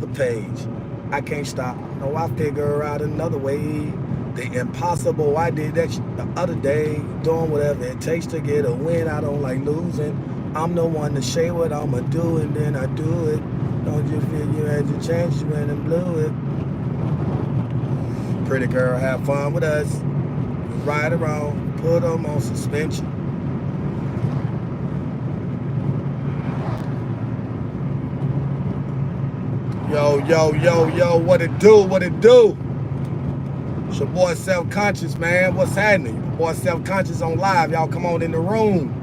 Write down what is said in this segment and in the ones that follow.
the page. I can't stop. No, I figure out another way. The impossible, I did that the other day. Doing whatever it takes to get a win. I don't like losing. I'm the one to say what I'ma do, and then I do it. Don't you feel you had your chance, you went and blew it. Pretty girl, have fun with us. Ride around, put them on suspension. Yo, yo, yo, yo, what it do, what it do? It's your boy Self-Conscious, man. What's happening? Your boy Self-Conscious on live. Y'all come on in the room.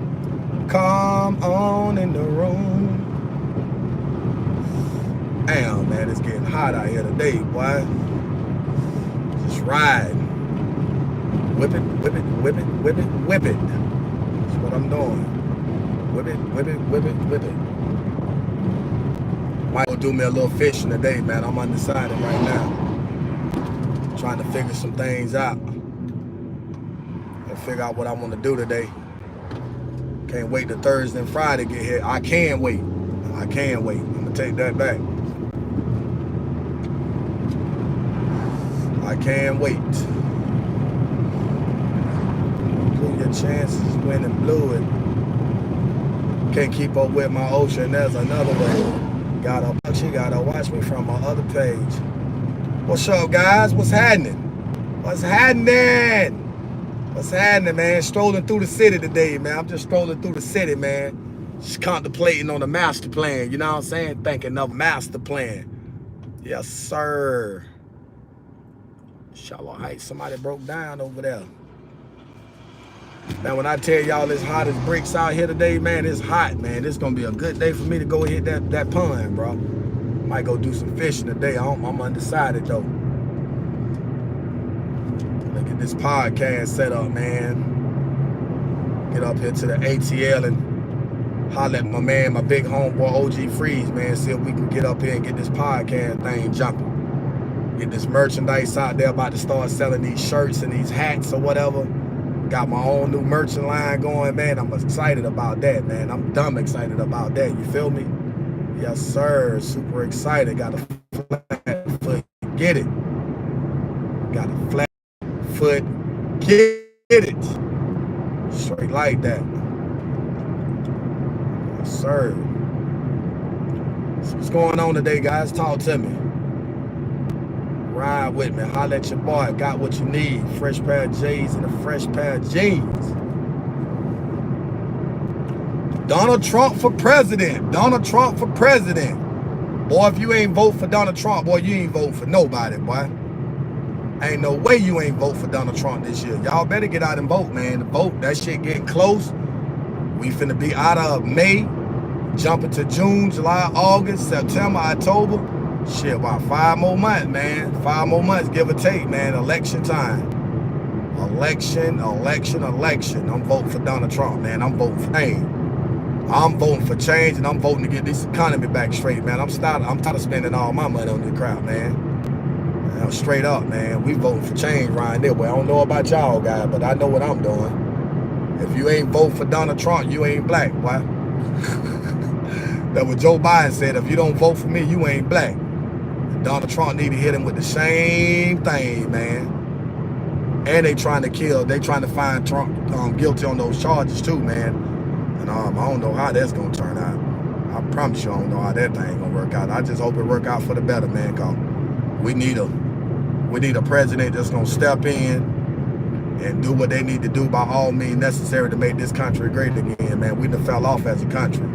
Come on in the room. Damn, man, it's getting hot out here today, boy. Just ride. Whip it, whip it, whip it, whip it, whip it. That's what I'm doing. Whip it, whip it, whip it, whip it. Might go do me a little fishing today, man. I'm undecided right now. Trying to figure some things out. And figure out what I want to do today. Can't wait till Thursday and Friday to get here. I can wait. I can wait. I'm going to take that back. I can wait. Blew your chances, went and blew it. Can't keep up with my ocean, there's another way. You gotta watch me from my other page. What's up, guys? What's happening? What's happening? What's happening, man? Strolling through the city today, man. I'm just strolling through the city, man. Just contemplating on the master plan, you know what I'm saying? Thinking of master plan. Yes, sir. Shallow Heights, somebody broke down over there. Man, when I tell y'all it's hot as bricks out here today, man, it's hot, man. It's gonna be a good day for me to go hit that pond, bro. Might go do some fishing today. I'm undecided though. Look at this podcast set up, man. Get up here to the ATL and holler at my man, my big homeboy OG Freeze, man. See if we can get up here and get this podcast thing jumping. Get this merchandise out there. About to start selling these shirts and these hats or whatever. Got my own new merchant line going, man. I'm excited about that, man. I'm dumb excited about that. You feel me? Yes, sir. Super excited. Got a flat foot. Get it. Got a flat foot. Get it. Straight like that. Yes, sir. So what's going on today, guys? Talk to me. Ride with me. Holla at your boy. Got what you need. Fresh pair of J's and a fresh pair of jeans. Donald Trump for president. Donald Trump for president. Boy, if you ain't vote for Donald Trump, boy, you ain't vote for nobody, boy. Ain't no way you ain't vote for Donald Trump this year. Y'all better get out and vote, man. The vote, that shit getting close. We finna be out of May, jumping to June, July, August, September, October. Shit, about 5 more months, man. 5 more months, give or take, man. Election time. Election. I'm voting for Donald Trump, man. I'm voting for change. I'm voting for change, and I'm voting to get this economy back straight, man. I'm tired of spending all my money on this crap, man. Straight up, man. We voting for change right there. Well, I don't know about y'all guys, but I know what I'm doing. If you ain't vote for Donald Trump, you ain't black, boy. That's what Joe Biden said. If you don't vote for me, you ain't black. Donald Trump need to hit him with the same thing, man. And they trying to find Trump guilty on those charges too, man. And I don't know how that's gonna turn out. I promise you I don't know how that thing gonna work out. I just hope it work out for the better, man, cause we need a president that's gonna step in and do what they need to do by all means necessary to make this country great again, man. We done fell off as a country.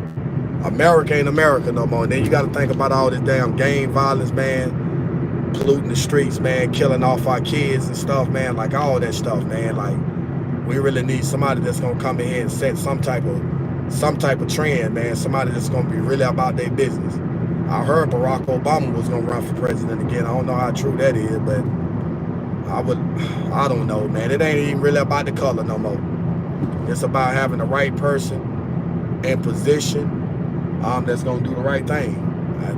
America ain't America no more. And then you got to think about all this damn gang violence, man, polluting the streets, man, killing off our kids and stuff, man, like all that stuff, man. Like, we really need somebody that's gonna come in here and set some type of trend, man. Somebody that's gonna be really about their business. I heard Barack Obama was gonna run for president again. I don't know how true that is, but I don't know, man. It ain't even really about the color no more. It's about having the right person in position that's gonna do the right thing.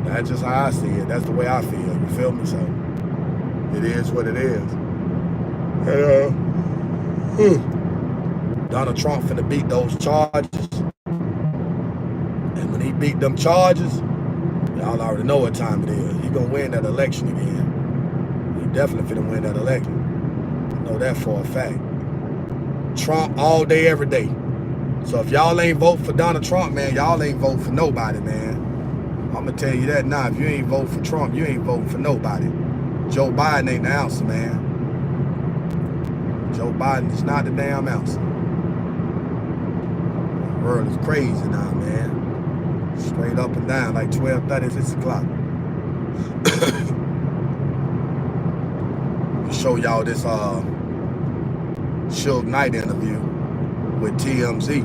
That's just how I see it. That's the way I feel. You feel me? So it is what it is. Donald Trump finna beat those charges, and when he beat them charges, Y'all already know what time it is. He gonna win that election again. He definitely finna win that election. I know that for a fact. Trump all day, every day. So if y'all ain't vote for Donald Trump, man, y'all ain't vote for nobody, man. I'm gonna tell you that now. If you ain't vote for Trump, you ain't voting for nobody. Joe Biden ain't the answer, man. Joe Biden is not the damn answer. The world is crazy now, man. Straight up and down, like 12:30, 6 o'clock. Show y'all this Suge Knight interview with TMZ.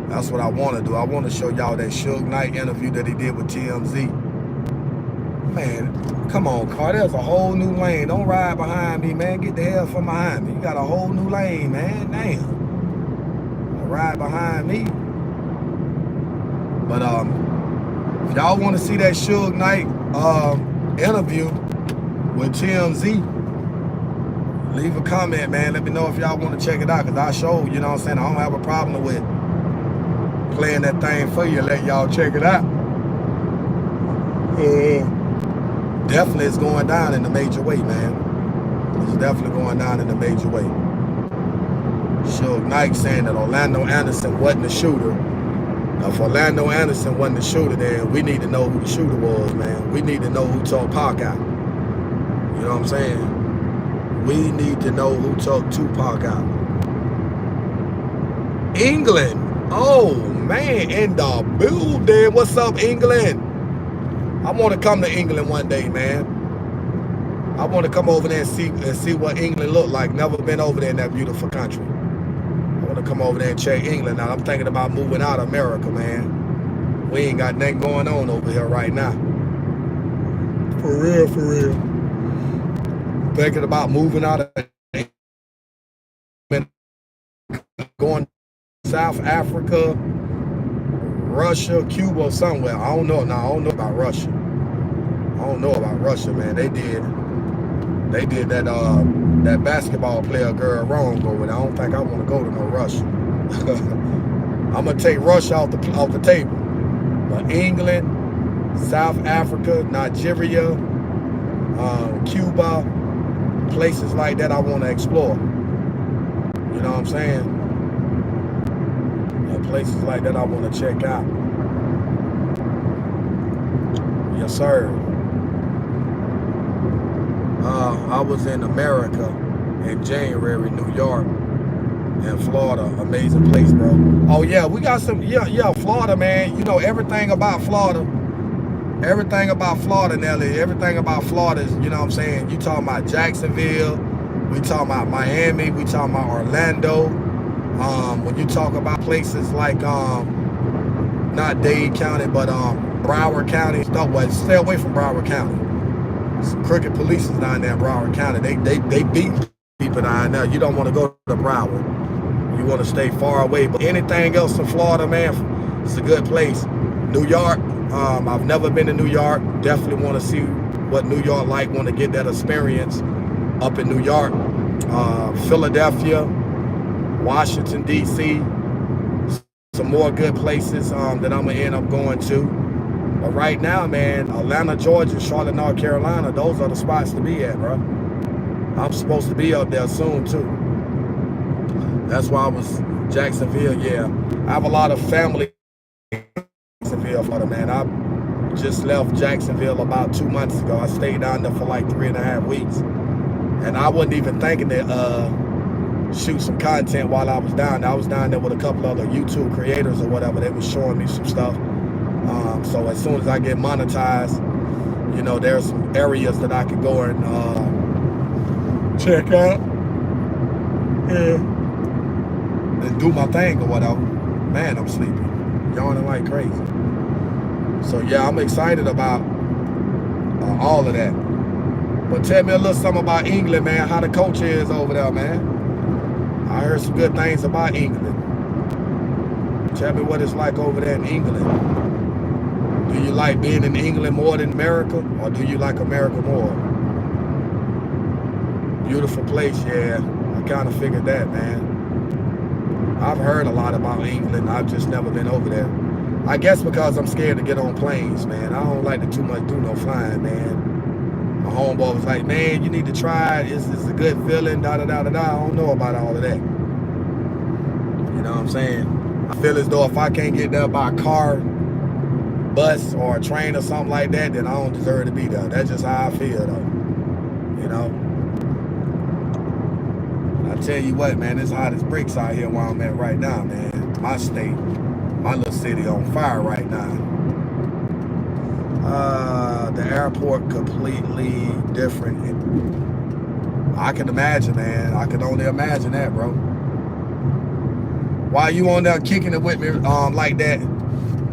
That's what I want to do. I want to show y'all that Suge Knight interview that he did with TMZ. Man, come on, car. There's a whole new lane. Don't ride behind me, man. Get the hell from behind me. You got a whole new lane, man. Damn. Ride behind me. But if y'all want to see that Suge Knight interview with TMZ, leave a comment, man. Let me know if y'all want to check it out, because I show, you know what I'm saying, I don't have a problem with playing that thing for you, let y'all check it out. Definitely it's going down in a major way, man. It's definitely going down in a major way. Suge Knight saying that Orlando Anderson wasn't the shooter. If Orlando Anderson wasn't the shooter, then we need to know who the shooter was, man. We need to know who took Pac out. You know what I'm saying? We need to know who took Tupac out. England. Oh, man, in the building. What's up, England? I want to come to England one day, man. I want to come over there and see what England look like. Never been over there in that beautiful country. I want to come over there and check England out. I'm thinking about moving out of America, man. We ain't got nothing going on over here right now. For real, for real. Thinking about moving out of England, going to South Africa, Russia, Cuba, somewhere. I don't know. No, I don't know about Russia. I don't know about Russia, man. They did that basketball player girl wrong over there. I don't think I want to go to no Russia. I'm gonna take Russia off the table. But England, South Africa, Nigeria, Cuba, places like that I want to explore. You know what I'm saying? Places like that I want to check out. Yes, sir. I was in America in January, New York, and Florida. Amazing place, bro. Oh yeah, we got some, yeah, Florida, man. You know, everything about Florida, Nelly, everything about Florida is, you know what I'm saying? You talking about Jacksonville, we talking about Miami, we talking about Orlando. When you talk about places like, not Dade County, but Broward County, stay away from Broward County. Some crooked police is down there in Broward County. They beat people down there. You don't want to go to Broward. You want to stay far away. But anything else in Florida, man, it's a good place. New York, I've never been to New York. Definitely want to see what New York like. Want to get that experience up in New York. Philadelphia, Washington, D.C., some more good places that I'm going to end up going to. But right now, man, Atlanta, Georgia, Charlotte, North Carolina, those are the spots to be at, bro. I'm supposed to be up there soon, too. That's why I was Jacksonville, yeah. I have a lot of family in Jacksonville, Florida, man. I just left Jacksonville about 2 months ago. I stayed down there for like 3.5 weeks. And I wasn't even thinking to shoot some content while I was down there. I was down there with a couple other YouTube creators or whatever. They was showing me some stuff. So as soon as I get monetized, you know, there's some areas that I could go and check out. Yeah. And do my thing or whatever. Man, I'm sleepy. Yawning like crazy. So yeah, I'm excited about all of that. But tell me a little something about England, man. How the culture is over there, man. I heard some good things about England. Tell me what it's like over there in England. Do you like being in England more than America, or do you like America more? Beautiful place, yeah. I kind of figured that, man. I've heard a lot about England. I've just never been over there. I guess because I'm scared to get on planes, man. I don't like to too much do no flying, man. My homeboy was like, man, you need to try it. It's a good feeling, da-da-da-da-da. I don't know about all of that. You know what I'm saying? I feel as though if I can't get there by car, bus, or a train or something like that, then I don't deserve to be there. That's just how I feel, though. You know? I tell you what, man, it's hot as bricks out here where I'm at right now, man. My state, my little city on fire right now. The airport completely different. I can imagine, man. I can only imagine that, bro. While you on there kicking it with me like that,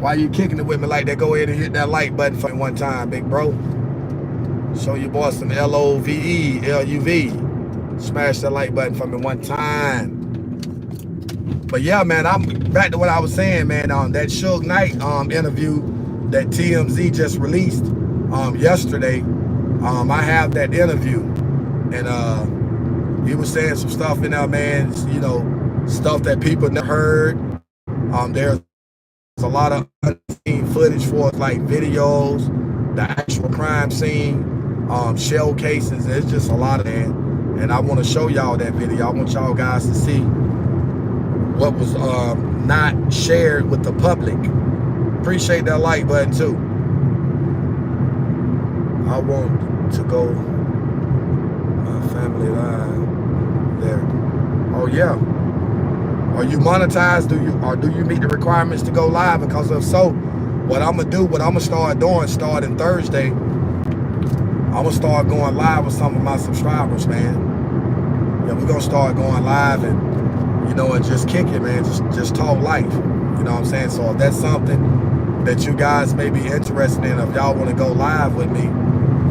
while you kicking it with me like that, go ahead and hit that like button for me one time, big bro. Show your boy some LOVE, LUV. Smash that like button for me one time. But yeah, man, I'm back to what I was saying, man. That Suge Knight interview that TMZ just released yesterday. I have that interview, and he was saying some stuff in there, man. You know, stuff that people never heard. There's a lot of unseen footage for it, like videos, the actual crime scene, shell cases. It's just a lot of that. And I want to show y'all that video. I want y'all guys to see what was not shared with the public. Appreciate that like button too. I want to go my family live there. Oh yeah. Are you monetized? Do you meet the requirements to go live? Because if so, what I'm gonna start doing starting Thursday, I'm gonna start going live with some of my subscribers, man. Yeah, we're gonna start going live and, you know, and just kick it, man. Just talk life. You know what I'm saying? So if that's something that you guys may be interested in, if y'all want to go live with me,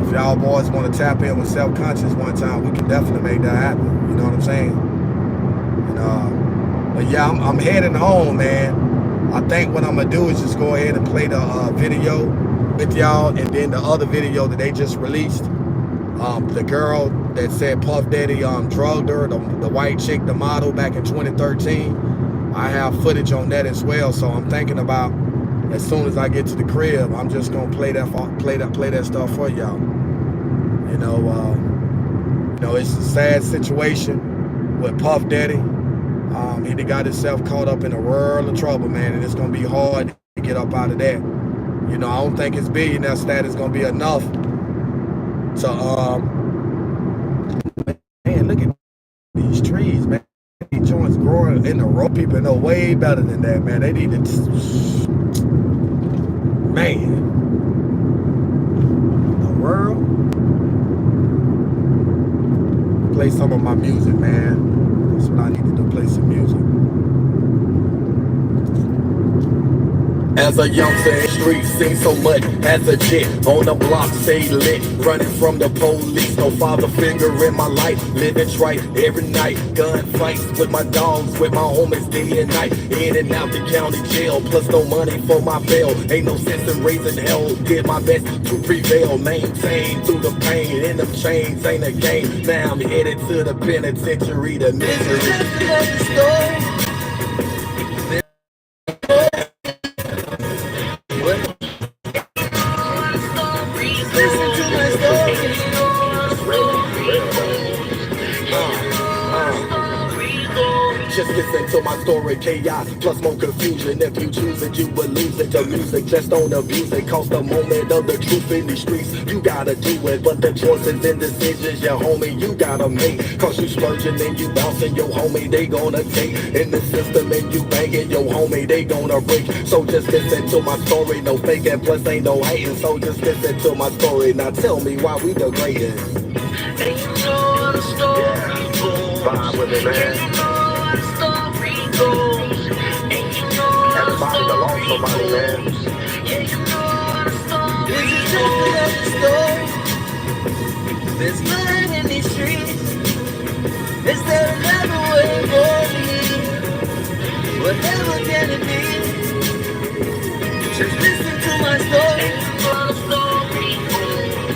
if y'all boys want to tap in with Self-Conscious one time, we can definitely make that happen. You know what I'm saying? And but yeah, I'm heading home, man. I think what I'm gonna do is just go ahead and play the video with y'all, and then the other video that they just released. The girl that said Puff Daddy drugged her, the white chick, the model, back in 2013. I have footage on that as well, so I'm thinking about, as soon as I get to the crib, I'm just gonna play that stuff for y'all. You know, it's a sad situation with Puff Daddy. He got himself caught up in a world of trouble, man, and it's gonna be hard to get up out of that. You know, I don't think his billionaire status is gonna be enough to man, look at these trees, man. These joints growing in the road. People know way better than that, man. They need to, man, the world. Play some of my music, man. That's what I need to do, play some music. As a youngster in the streets, seen so much as a chick on the block, stay lit, running from the police. No father figure in my life, living trite every night. Gunfights with my dogs, with my homies day and night. In and out the county jail, plus no money for my bail. Ain't no sense in raising hell, did my best to prevail. Maintain through the pain, in them chains ain't a game. Now I'm headed to the penitentiary, the misery. This is just another story. Just listen to my story, chaos plus more confusion. If you choose it, you will lose it to music. Just don't abuse it, cause the moment of the truth in these streets, you gotta do it. But the choices and decisions, your homie, you gotta make. Cause you splurging and you bouncing, your homie, they gonna take. In the system and you banging, your homie, they gonna break. So just listen to my story, no faking, plus ain't no hating. So just listen to my story, now tell me why we the greatest. And you know how the story goes. Vibe with it, man. Everybody belongs to somebody, man. This is just another story. There's blood in these streets. Is there another way for me? Whatever can it be? Just listen to my story. And you know the story goes.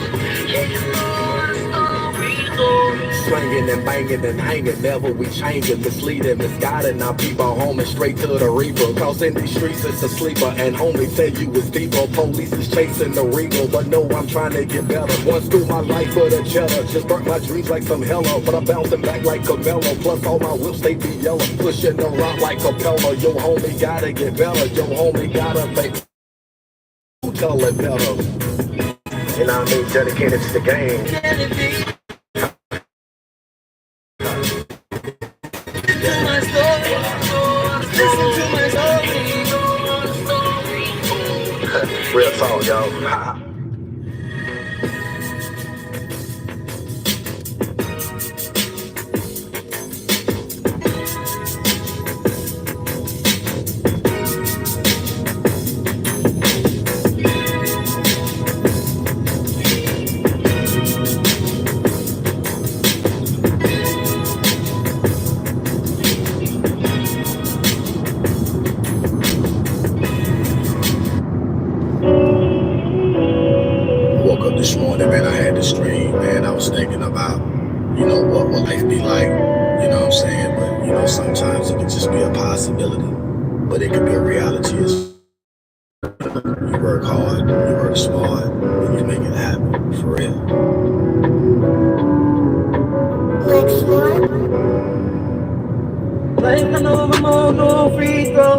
Yeah, you know the story goes. slinging and banging and hanging. Never we changing, misleading, misguiding. Now people home and straight to the reaper. Cause in these streets it's a sleeper. And homie said you was deeper. Police is chasing the regal. But no, I'm trying to get better. Once through my life for the cheddar. Just burnt my dreams like some hella. But I'm bouncing back like Cabello. Plus all my whips, they be yellow. Pushing the rock like Capella. Yo homie gotta get better. Yo homie gotta think. Tell it better. And I mean dedicated to the game. Real talk, y'all. This morning, man, I had this dream, man. I was thinking about, what will life be like? You know what I'm saying? But, sometimes it could just be a possibility. But it could be a reality. You work hard, you work smart, and you make it happen, for real. Work smart? Like I know I'm on no free throw.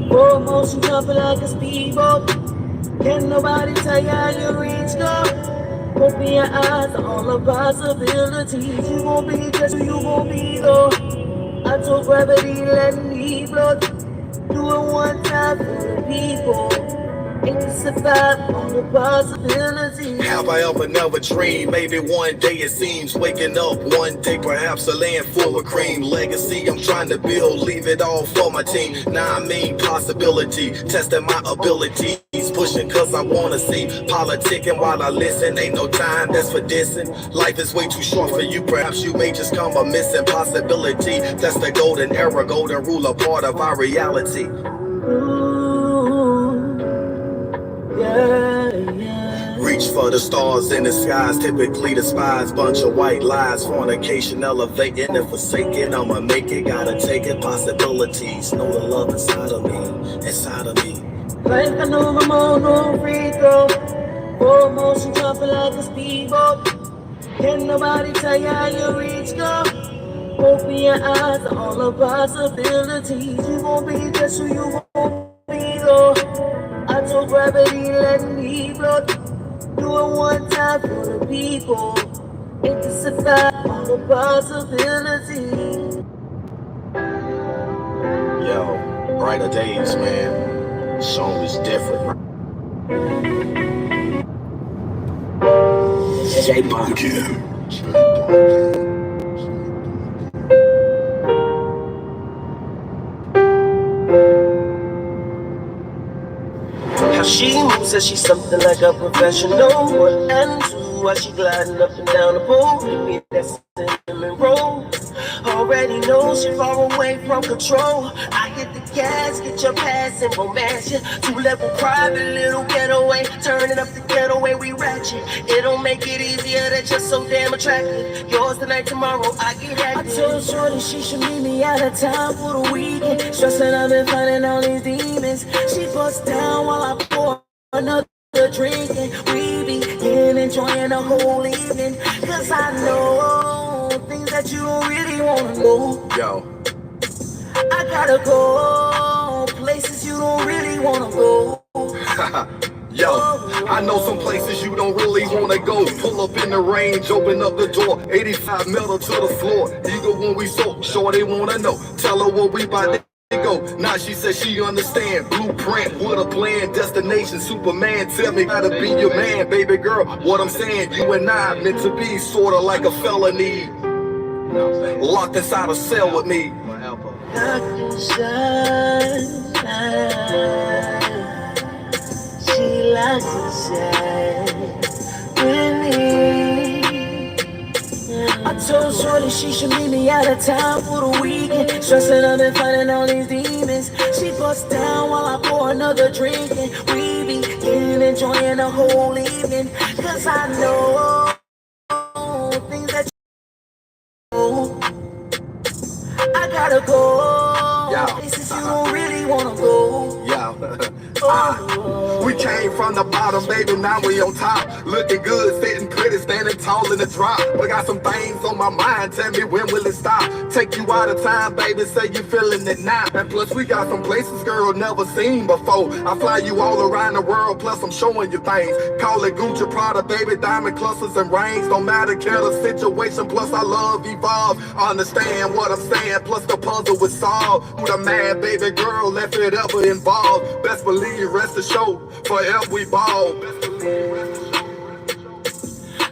Full motion jumping like a speedboat. Can't nobody tell you how you reach goal. Open your eyes to all the possibilities. You gon' be just who you gon' be though. I told gravity let me float. Do it one time for the people. And to survive all the possibilities. Have I ever never dreamed? Maybe one day it seems. Waking up one day, perhaps a land full of cream. Legacy I'm trying to build, leave it all for my team. Now I mean possibility, testing my abilities. Pushing cause I wanna see. Politicking while I listen, ain't no time that's for dissing. Life is way too short for you, perhaps you may just come a missing possibility. That's the golden era, golden rule, a part of our reality. Reach for the stars in the skies, typically despise. Bunch of white lies, fornication, elevating and forsaking. I'ma make it, gotta take it, possibilities. Know the love inside of me, inside of me. Like I know I'm on no free throw. Full motion jumping like a speedboat. Can't nobody tell you how you reach goal. Open your eyes to all the possibilities. You gon' be just who you gon' be though. I told gravity let me float. Do it one time for the people. And to survive all the possibilities. Yo, brighter days, man. Song is different. J-Pop. How she moves, says she's something like a professional. 1 and 2, while she gliding up and down the pole. Give me that cinnamon roll. Already know she far away from control. I hit the gas, get your pass and romance ya. 2-level private, little getaway. Turning up the getaway, we ratchet. It don't make it easier, that's just so damn attractive. Yours tonight, tomorrow, I get active. I told Shorty she should meet me out of town for the weekend. Stressing, I've been fighting all these demons. She busts down while I pour another drink. And we begin enjoying the whole evening. Cause I know things that you don't really wanna know. Yo. I gotta go places you don't really wanna go. Yo, I know some places you don't really wanna go. Pull up in the range, open up the door. 85 metal to the floor. Eagle when we so sure they wanna know. Tell her what we about to go. Now she says she understand. Blueprint, what a plan, destination, Superman. Tell me how to be your man, baby girl. What I'm saying, you and I meant to be sorta like a felony. Locked inside a cell with me. Locked inside. She locked inside with me. I told Shorty she should meet me out of town for the weekend. Stressing, I've been fighting all these demons. She busts down while I pour another drink. And we begin enjoying the whole evening. Cause I know from the bottom, baby, now we on top. Looking good, sitting pretty, standing tall in the drop. We got some things on my mind, tell me when will it stop? Take you out of time, baby, say you feeling it now. And plus we got some places, girl, never seen before. I fly you all around the world, plus I'm showing you things. Call it Gucci, Prada, baby, diamond clusters and rings. Don't matter, care the situation, plus I love evolve. Understand what I'm saying, plus the puzzle was solved. Who the mad baby girl, if it ever involved. Best believe, rest assured, forever we ball.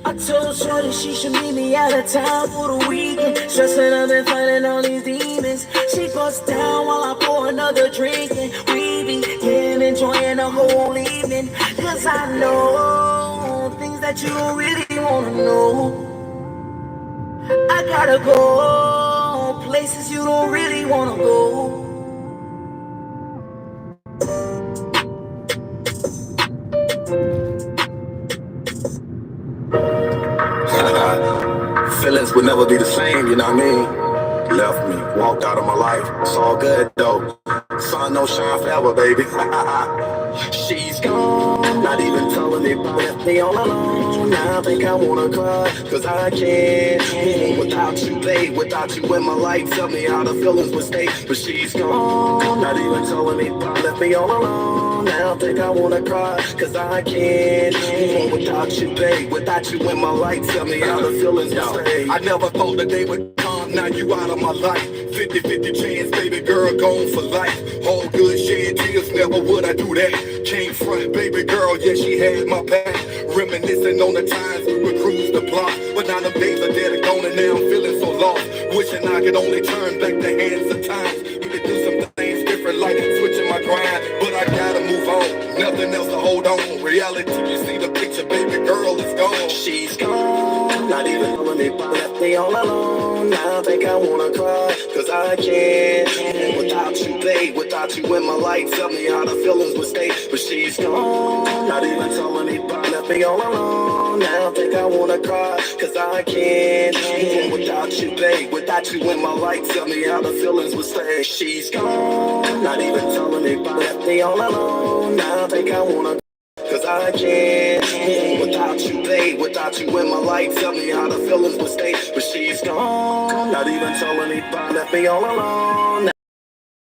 I told Shorty she should meet me out of town for the weekend. Stressing I've been fighting all these demons. She busts down while I pour another drink, and we begin enjoying the whole evening. Cause I know things that you don't really wanna know. I gotta go places you don't really wanna go. Feelings would never be the same, you know what I mean? Left me, walked out of my life. It's all good though. Sun don't shine forever, baby. She's gone, not even telling me. Left me all alone. Now I think I wanna cry, cause I can't without you, babe. Without you in my life, tell me how the feelings would stay. But she's gone, not even telling me. Left me all alone. Now I think I wanna cry, cause I can't without you, babe. Without you in my life, tell me how the feelings would stay. I never thought the day would come, now you out of my life. 50-50 chance, baby girl, gone for life. All good shed tears, never would I do that. Came front, baby girl, yeah, she had my back. Reminiscing on the times we would cruise the block. But now them days are dead and gone, and now I'm feeling so lost. Wishing I could only turn back the hands of times. We could do some things different, like switching my grind. But I gotta move on, nothing else to hold on. Reality, you see the picture, baby girl is gone. She's gone, not even telling me, left me all alone. Now I think I wanna cry, cause I can't without you, babe. Without you in my life, tell me how the feelings would stay. But she's gone, not even telling me, left me all alone. Now I think I wanna cry, cause I can't without you, babe. Without you in my life, tell me how the feelings would stay. She's gone, not even telling me, left me all alone. Now I think I wanna, cause I can't without you, babe. Without you in my life, tell me how the feelings would stay. But she's gone, not even telling me, left me all alone.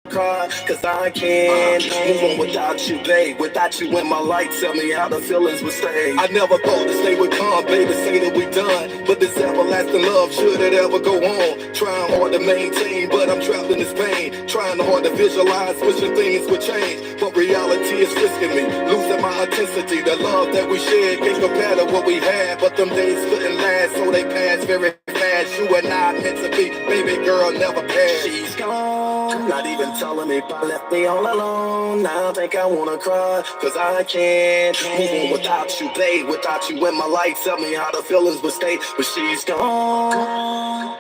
Cry, cause I can't move on without you, babe. Without you in my life, tell me how the feelings would stay. I never thought this day would come, baby, say that we done. But this everlasting love, should it ever go on? Trying hard to maintain, but I'm trapped in this pain. Trying hard to visualize, wishing things would change. But reality is risking me, losing my intensity. The love that we shared can't compare to what we had. But them days couldn't last, so they passed very fast. You and I meant to be, baby girl, never passed. She's gone, not even telling me, left me all alone. Now I think I wanna cry, cause I can't move on without you, babe. Without you in my life, tell me how the feelings would stay. But she's gone,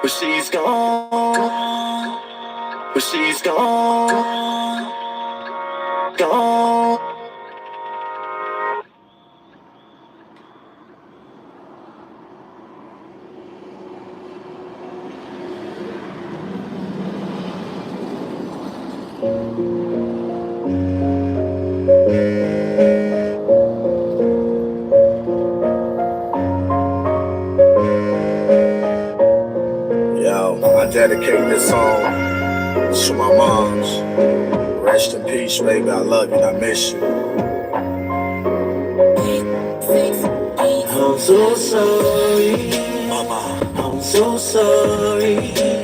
but she's gone, but she's gone, gone. I dedicate this song to my moms. Rest in peace, baby. I love you and I miss you. I'm so sorry, mama. I'm so sorry,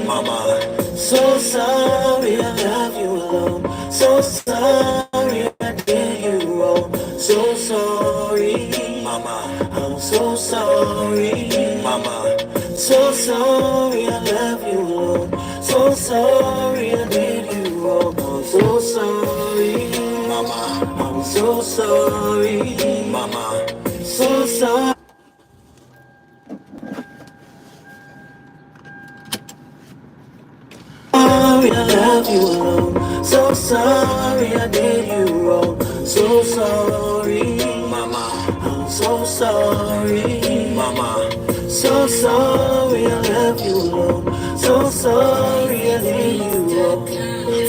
mama. So sorry I left you alone. So sorry I did you wrong. So sorry, mama. I'm so sorry, mama. So sorry I left you alone. So sorry I did you wrong. I'm so sorry, mama. I'm so sorry, mama. So sorry. Sorry I left you alone. So sorry I did you wrong. So sorry, mama. I'm so sorry, mama. So sorry I left you alone. So sorry I did you wrong.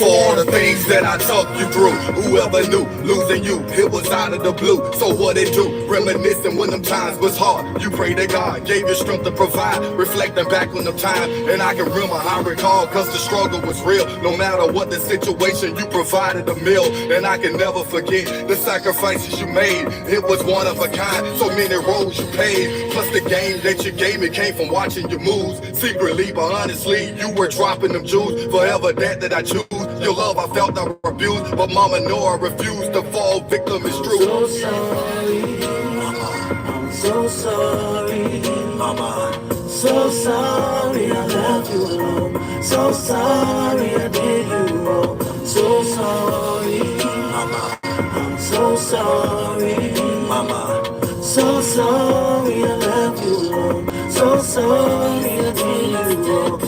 for all the things that I took you through. Whoever knew, losing you, it was out of the blue. So what it do? Reminiscing when them times was hard. You pray to God, gave you strength to provide. Reflecting back on the time, and I can remember, I recall, cause the struggle was real. No matter what the situation, you provided a meal. And I can never forget the sacrifices you made. It was one of a kind, so many roles you paid. Plus the game that you gave me came from watching your moves. Secretly, but honestly, you were dropping them jewels. Forever that I choose. Your love I felt I refused, but mama know I refused to fall victim is true. So sorry, mama. I'm so sorry, mama. So sorry I left you alone. So sorry I did you wrong. So sorry, mama. I'm so sorry, mama. So sorry I left you alone. So sorry I did you wrong.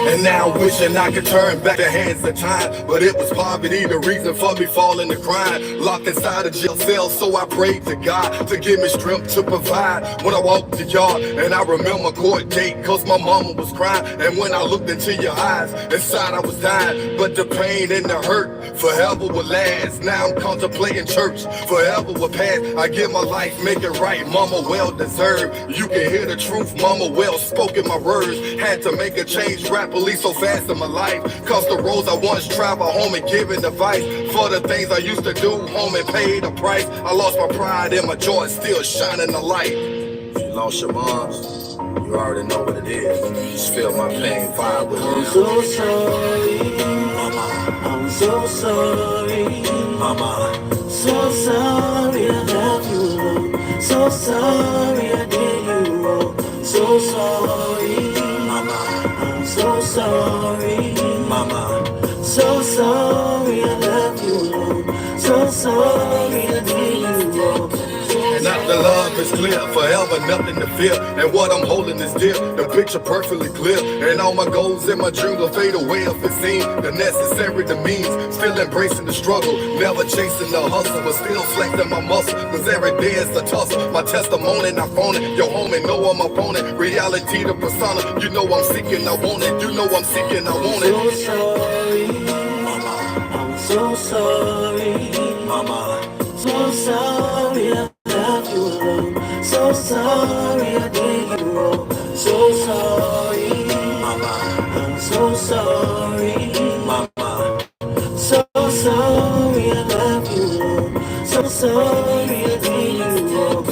And now I'm wishing I could turn back the hands of time, but it was poverty the reason for me falling to crime. Locked inside a jail cell, so I prayed to God to give me strength to provide. When I walked the yard and I remember court date, cause my mama was crying. And when I looked into your eyes, inside I was dying. But the pain and the hurt forever will last. Now I'm contemplating church, forever will pass. I give my life, make it right, mama well deserved. You can hear the truth, mama well spoken my words. Had to make a change, rap police so fast in my life. Cause the roads I once traveled home and giving advice. For the things I used to do, home and paid a price. I lost my pride and my joy is still shining the light. If you lost your moms, you already know what it is. Just feel my pain, fire with I'm so sorry, mama. I'm so sorry, mama. So sorry I left you alone. So sorry I did you wrong. So sorry, mama. I'm so sorry, mama. So sorry I left you alone. So sorry I did you wrong. Not the love is clear, forever nothing to fear. And what I'm holding is dear, the picture perfectly clear. And all my goals and my dreams will fade away if it seems the necessary the means. Still embracing the struggle, never chasing the hustle, but still flexing my muscle. Cause every day is a tussle. My testimony not phone it, your homie know I'm opponent. Reality the persona, you know I'm seeking, I want it. You know I'm seeking, I want it. So sorry, mama. I'm so sorry, mama. So sorry I left you alone. So sorry I did you wrong. So sorry, mama. I'm so sorry, mama. So sorry I left you alone. So sorry I did you wrong.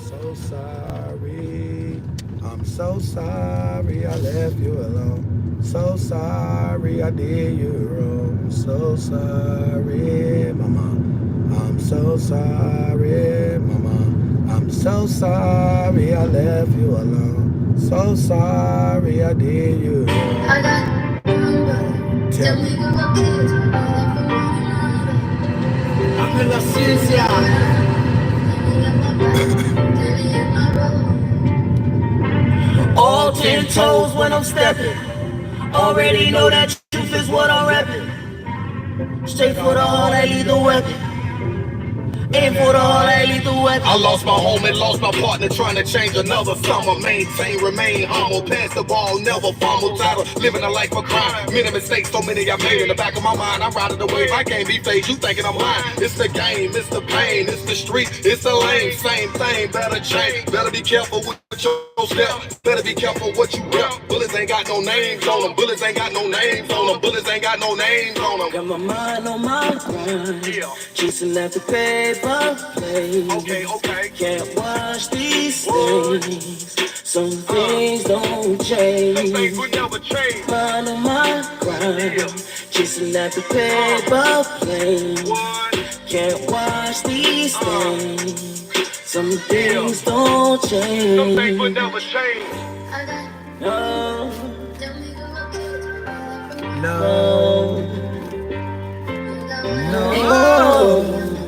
So sorry, I'm so sorry I left you alone. So sorry I did you wrong. So sorry, mama. I'm so sorry, mama. I'm so sorry I left you alone. So sorry I did you wrong. I got number. Tell me what my kids are all for one another. I'm in la ciencia. All 10 toes when I'm stepping. Already know that truth is what I'm repping. Straight for the heart, I lead the weapon. Aim for the heart, I lead the weapon. I lost my home and lost my partner trying to change another summer. Maintain, remain humble, pass the ball, never fumble. Tired of living a life of crime. Many mistakes, so many I made in the back of my mind. I'm riding the wave, I can't be fake. You thinking I'm lying? It's the game, it's the pain, it's the street, it's the lane. Same thing, better change. Better be careful with your step. Better be careful what you rep. Bullets ain't got no names on them. Bullets ain't got no names on them. Bullets ain't got no names on them. Got my mind on my grind. Yeah. Chasing after paper planes. Okay. Can't watch these things. Some things don't change. Things would never change. Mind on my grind. Chasing after paper planes. Can't watch these things. Some things don't change. Some things would never change. I got No, tell me what my kids are all for one no, another. no.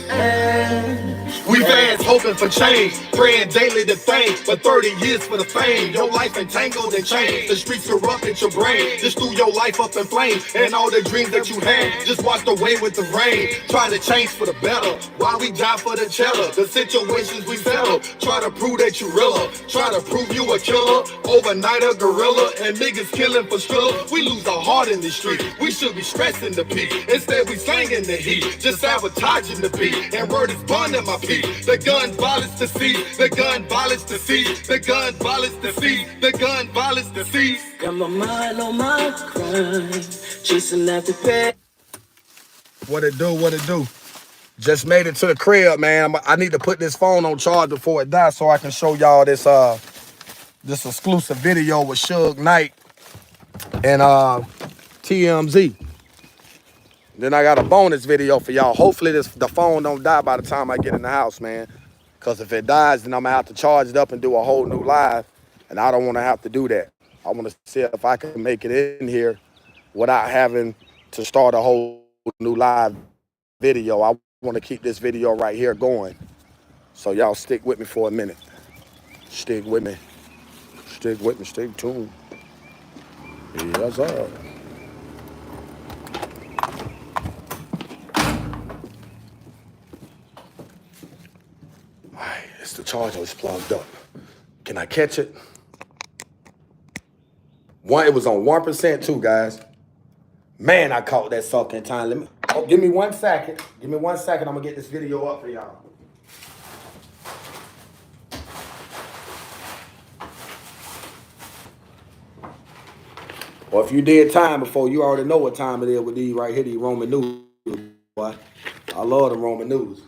Hey. We fast hoping for change, praying daily to thank, but 30 years for the fame. Your life entangled in chains, the streets corrupted your brain. Just threw your life up in flames, and all the dreams that you had just washed away with the rain. Try to change for the better, while we die for the cheddar. The situations we settle, try to prove that you realer. Try to prove you a killer, overnight a gorilla, and niggas killing for strilla. We lose our heart in the street, we should be stressing the beat. Instead we slanging the heat, just sabotaging the beat. And word is bond in my peak. The gun violence to see, the gun violence to see, the gun violence to see, the gun violence to see. Got my mind on my crime, chasing after pay. What it do, what it do? Just made it to the crib, man. I need to put this phone on charge before it dies so I can show y'all this this exclusive video with Suge Knight and TMZ. Then I got a bonus video for y'all. Hopefully the phone don't die by the time I get in the house, man. Because if it dies, then I'm going to have to charge it up and do a whole new live. And I don't want to have to do that. I want to see if I can make it in here without having to start a whole new live video. I want to keep this video right here going. So y'all stick with me for a minute. Stick with me. Stick with me. Stay tuned. Yes, sir. Alright, it's the charger is plugged up. Can I catch it? It was on 1% too, guys. Man, I caught that sucker in time. Give me 1 second. Give me 1 second. I'm gonna get this video up for y'all. Or if you did time before, you already know what time it is with these right here, these Roman noodles, boy. I love them Roman noodles.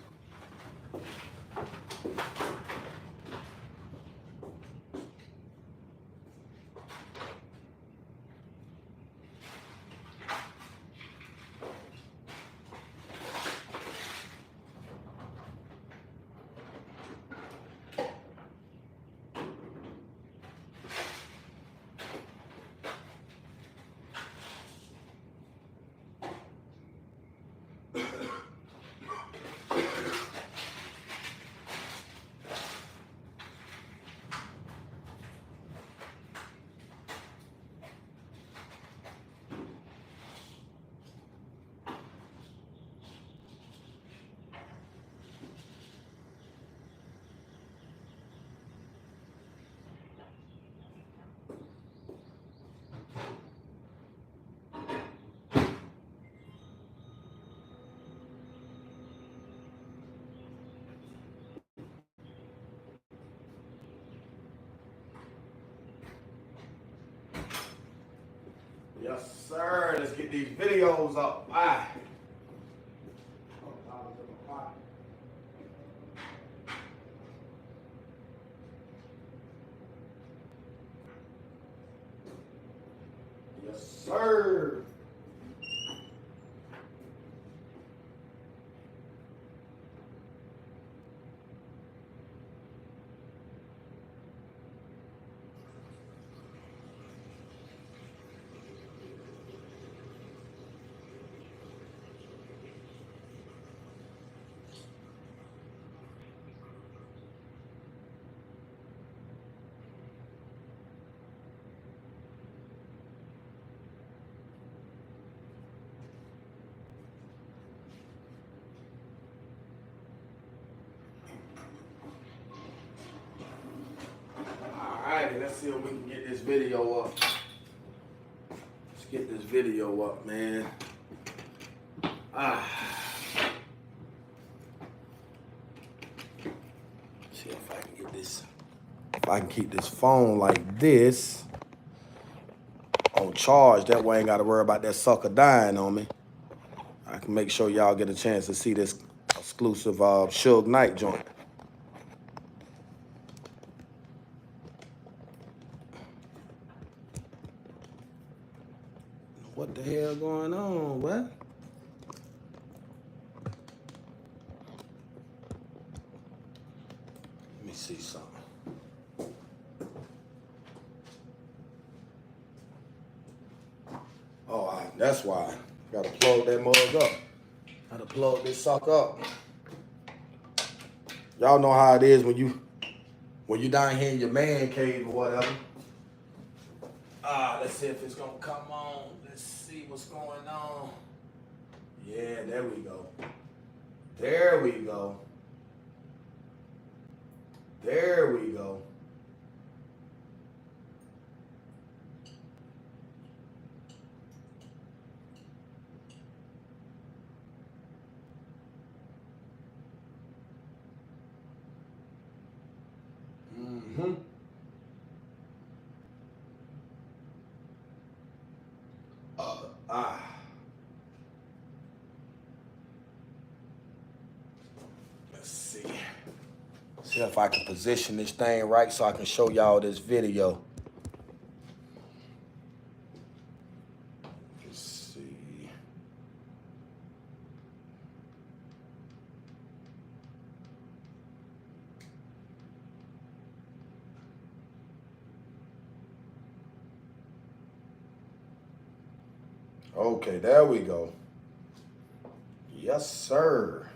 Yes, sir. Let's get these videos up. Bye. Yes, sir. Alrighty, let's see if we can get this video up. Let's get this video up, man. See if I can get this. If I can keep this phone like this on charge, that way I ain't got to worry about that sucker dying on me. I can make sure y'all get a chance to see this exclusive Suge Knight joint. What the hell going on, what? Let me see something. Oh, that's why. Gotta plug that mug up. Gotta plug this sucker up. Y'all know how it is when you down here in your man cave or whatever. Let's see if it's gonna come on. Let's see what's going on. Yeah, there we go. There we go. There we go. Mm-hmm. Let's see. See if I can position this thing right so I can show y'all this video. Let's see. Okay, there we go. Yes, sir.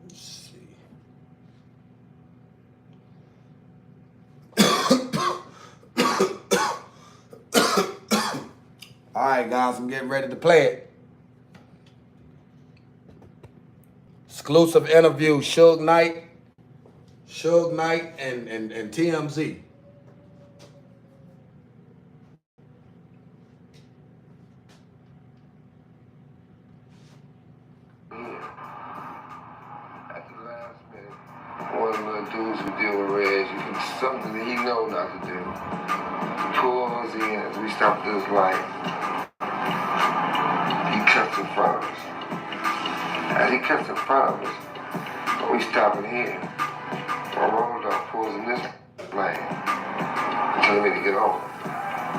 Let's see. All right, guys, I'm getting ready to play it. Exclusive interview, Suge Knight and TMZ. At the last minute, one of the dudes who deal with Reg, something that he know not to do. Pulls in as we stop this light. He cuts in front of us. As he cuts in front of us, we stop in here. My road dog pulls in this lane, telling me to get over.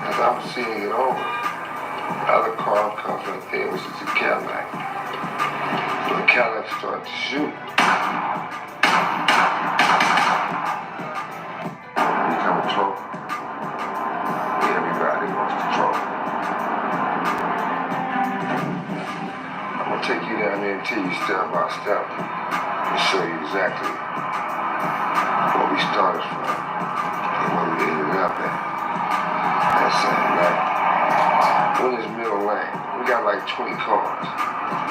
As I'm proceeding to get over, the other car comes right there, which is a Cadillac. The Cadillac starts to shoot. We become a trophy. Everybody wants the trophy. I'm gonna take you down there and tell you step by step and show you exactly where we started from and where we ended up at. That same night. We're in this middle lane. We got like 20 cars.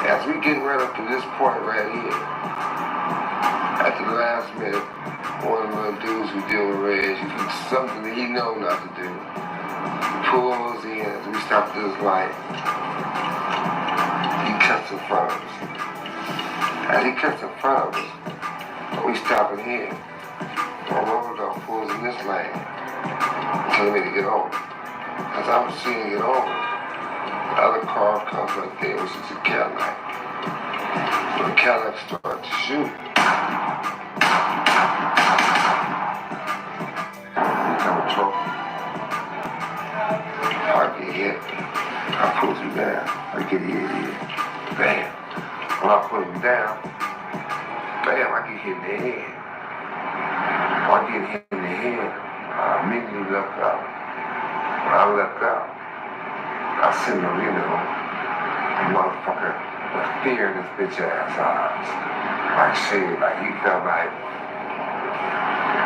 As we getting right up to this point right here, at the last minute, one of the dudes who deal with Reg, something that he know not to do, pulls in as we stop this light. He cuts in front of us. As he cuts in front of us, we stop in here. My road dog pulls in this lane, telling me to get over. As I'm proceeding to get over, the other car comes right there, which is a Cadillac. The Cadillac starts to shoot. We become a trophy. I get hit. I pull you down. I get hit. Bam. When I put him down, bam, I get hit in the head. When I get hit in the head, I immediately left out. When I left out, I seen him, a motherfucker with fear in his bitch ass eyes. Like shit, like he felt like,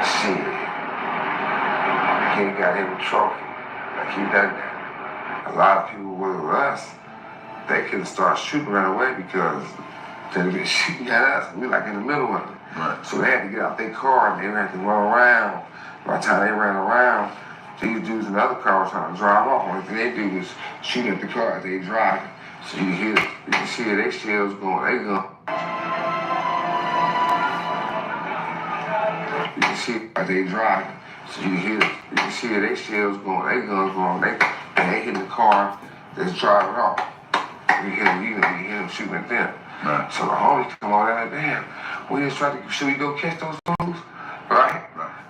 shit. He ain't got him a trophy. Like he done that. A lot of people with us, they couldn't start shooting right away because they'd been shooting at us. We like in the middle of it. Right. So they had to get out their car and they had to run around. By the time they ran around, these dudes in the other car were trying to drive off. Only thing they do was shoot at the car as they drive. So you can see their shells going, they go. You can see as they drive. So you can see their shells going, they guns going, and they hit the car that's driving off. You hear them shooting at them. Right. So the homies come on out, damn, we just try to, should we go catch those dudes? Right?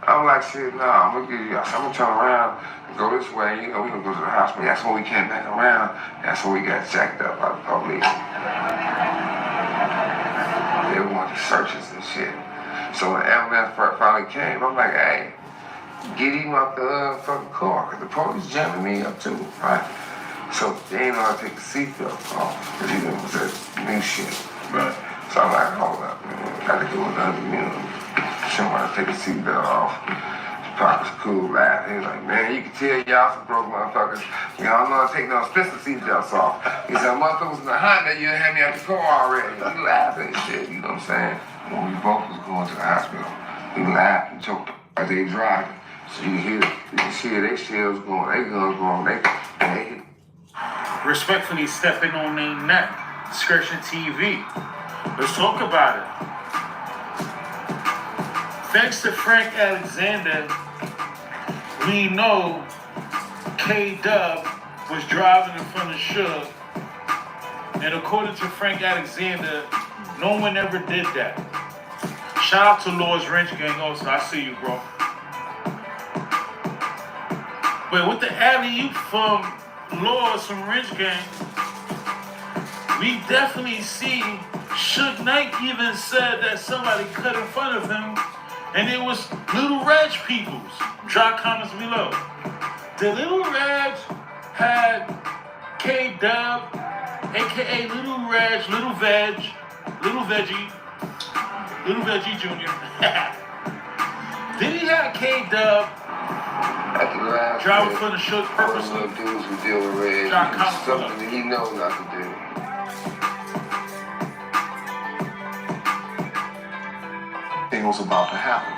I'm like, shit, nah, I'm gonna turn around and go this way, we gonna go to the house, but that's when we came back around, that's when we got jacked up by the police. They wanted to search us and shit. So when the ambulance finally came, I'm like, hey, get him out the fucking car, because the police jamming me up too, right? So they ain't know how to take the seatbelt off, because he didn't was that new shit. Right. So I'm like, hold up, man. Gotta go another, show him how to take the seatbelt off. Pop was cool, laugh. He was like, man, you can tell y'all some broke motherfuckers. Y'all know how to take no expensive seatbelts off. He said, motherfuckers in the Honda, you had me out the car already. He laughing and shit, you know what I'm saying? When we both was going to the hospital, we laughed and choked as they driving. So you can hear their shells going, they guns going, they respectfully stepping on their neck. Discretion TV. Let's talk about it. Thanks to Frank Alexander, we know K-Dub was driving in front of Suge. And according to Frank Alexander, no one ever did that. Shout out to Lord's Wrench Gang also. I see you, bro. But with the alley-oop from Lords from Wrench Gang, we definitely see Suge Knight even said that somebody cut in front of him, and it was Little Reg Peoples. Drop comments below. The Little Reg had K-Dub, aka Little Reg, Little Veggie Jr. Then he had K-Dub driving in front of Suge purposely. One of the dudes who deal with Reg, something that he knows not to do. Thing was about to happen.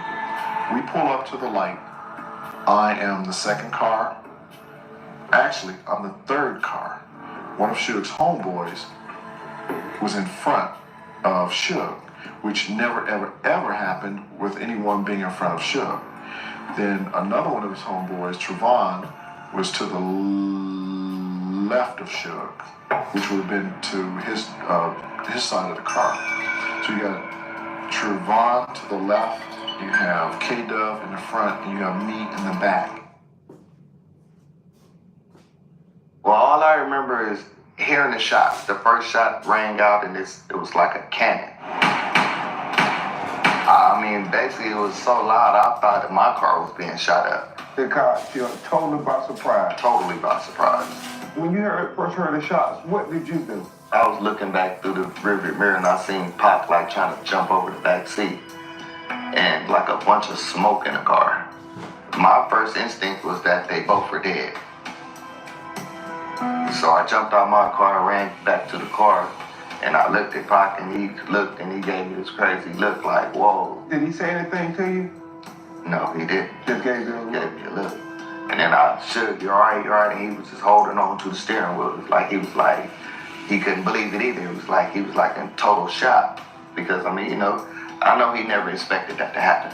We pull up to the light. I am the second car. Actually, I'm the third car. One of Suge's homeboys was in front of Suge, which never, ever, ever happened with anyone being in front of Suge. Then another one of his homeboys, Trevon, was to the left of Suge, which would have been to his side of the car. So you got Trevon to the left, you have K-Dub in the front, and you have me in the back. Well, all I remember is hearing the shots. The first shot rang out, and it was like a cannon. I mean, basically, it was so loud, I thought that my car was being shot up. The car, you're totally by surprise. Totally by surprise. When you first heard the shots, what did you do? I was looking back through the rearview mirror, and I seen Pac like trying to jump over the back seat, and like a bunch of smoke in the car. My first instinct was that they both were dead. So I jumped out my car and ran back to the car, and I looked at Pac, and he looked, and he gave me this crazy look like, whoa. Did he say anything to you? No, he didn't. Just gave you a look? Gave me a look. And then I said, you're all right, and he was just holding on to the steering wheel. It was like, he couldn't believe it either. It was like, he was like in total shock. Because, I mean, I know he never expected that to happen.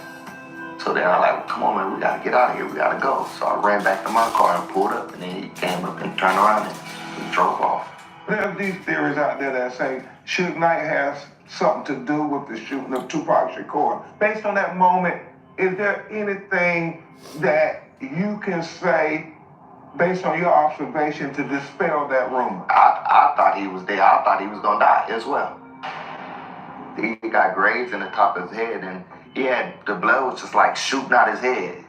So then I like, come on, man, we gotta get out of here, we gotta go. So I ran back to my car and pulled up, and then he came up and turned around and we drove off. There's these theories out there that say Suge Knight has something to do with the shooting of Tupac Shakur. Based on that moment, is there anything that you can say based on your observation to dispel that rumor? I thought he was dead. I thought he was gonna die as well. He got grazed in the top of his head, and the blood was just like shooting out his head.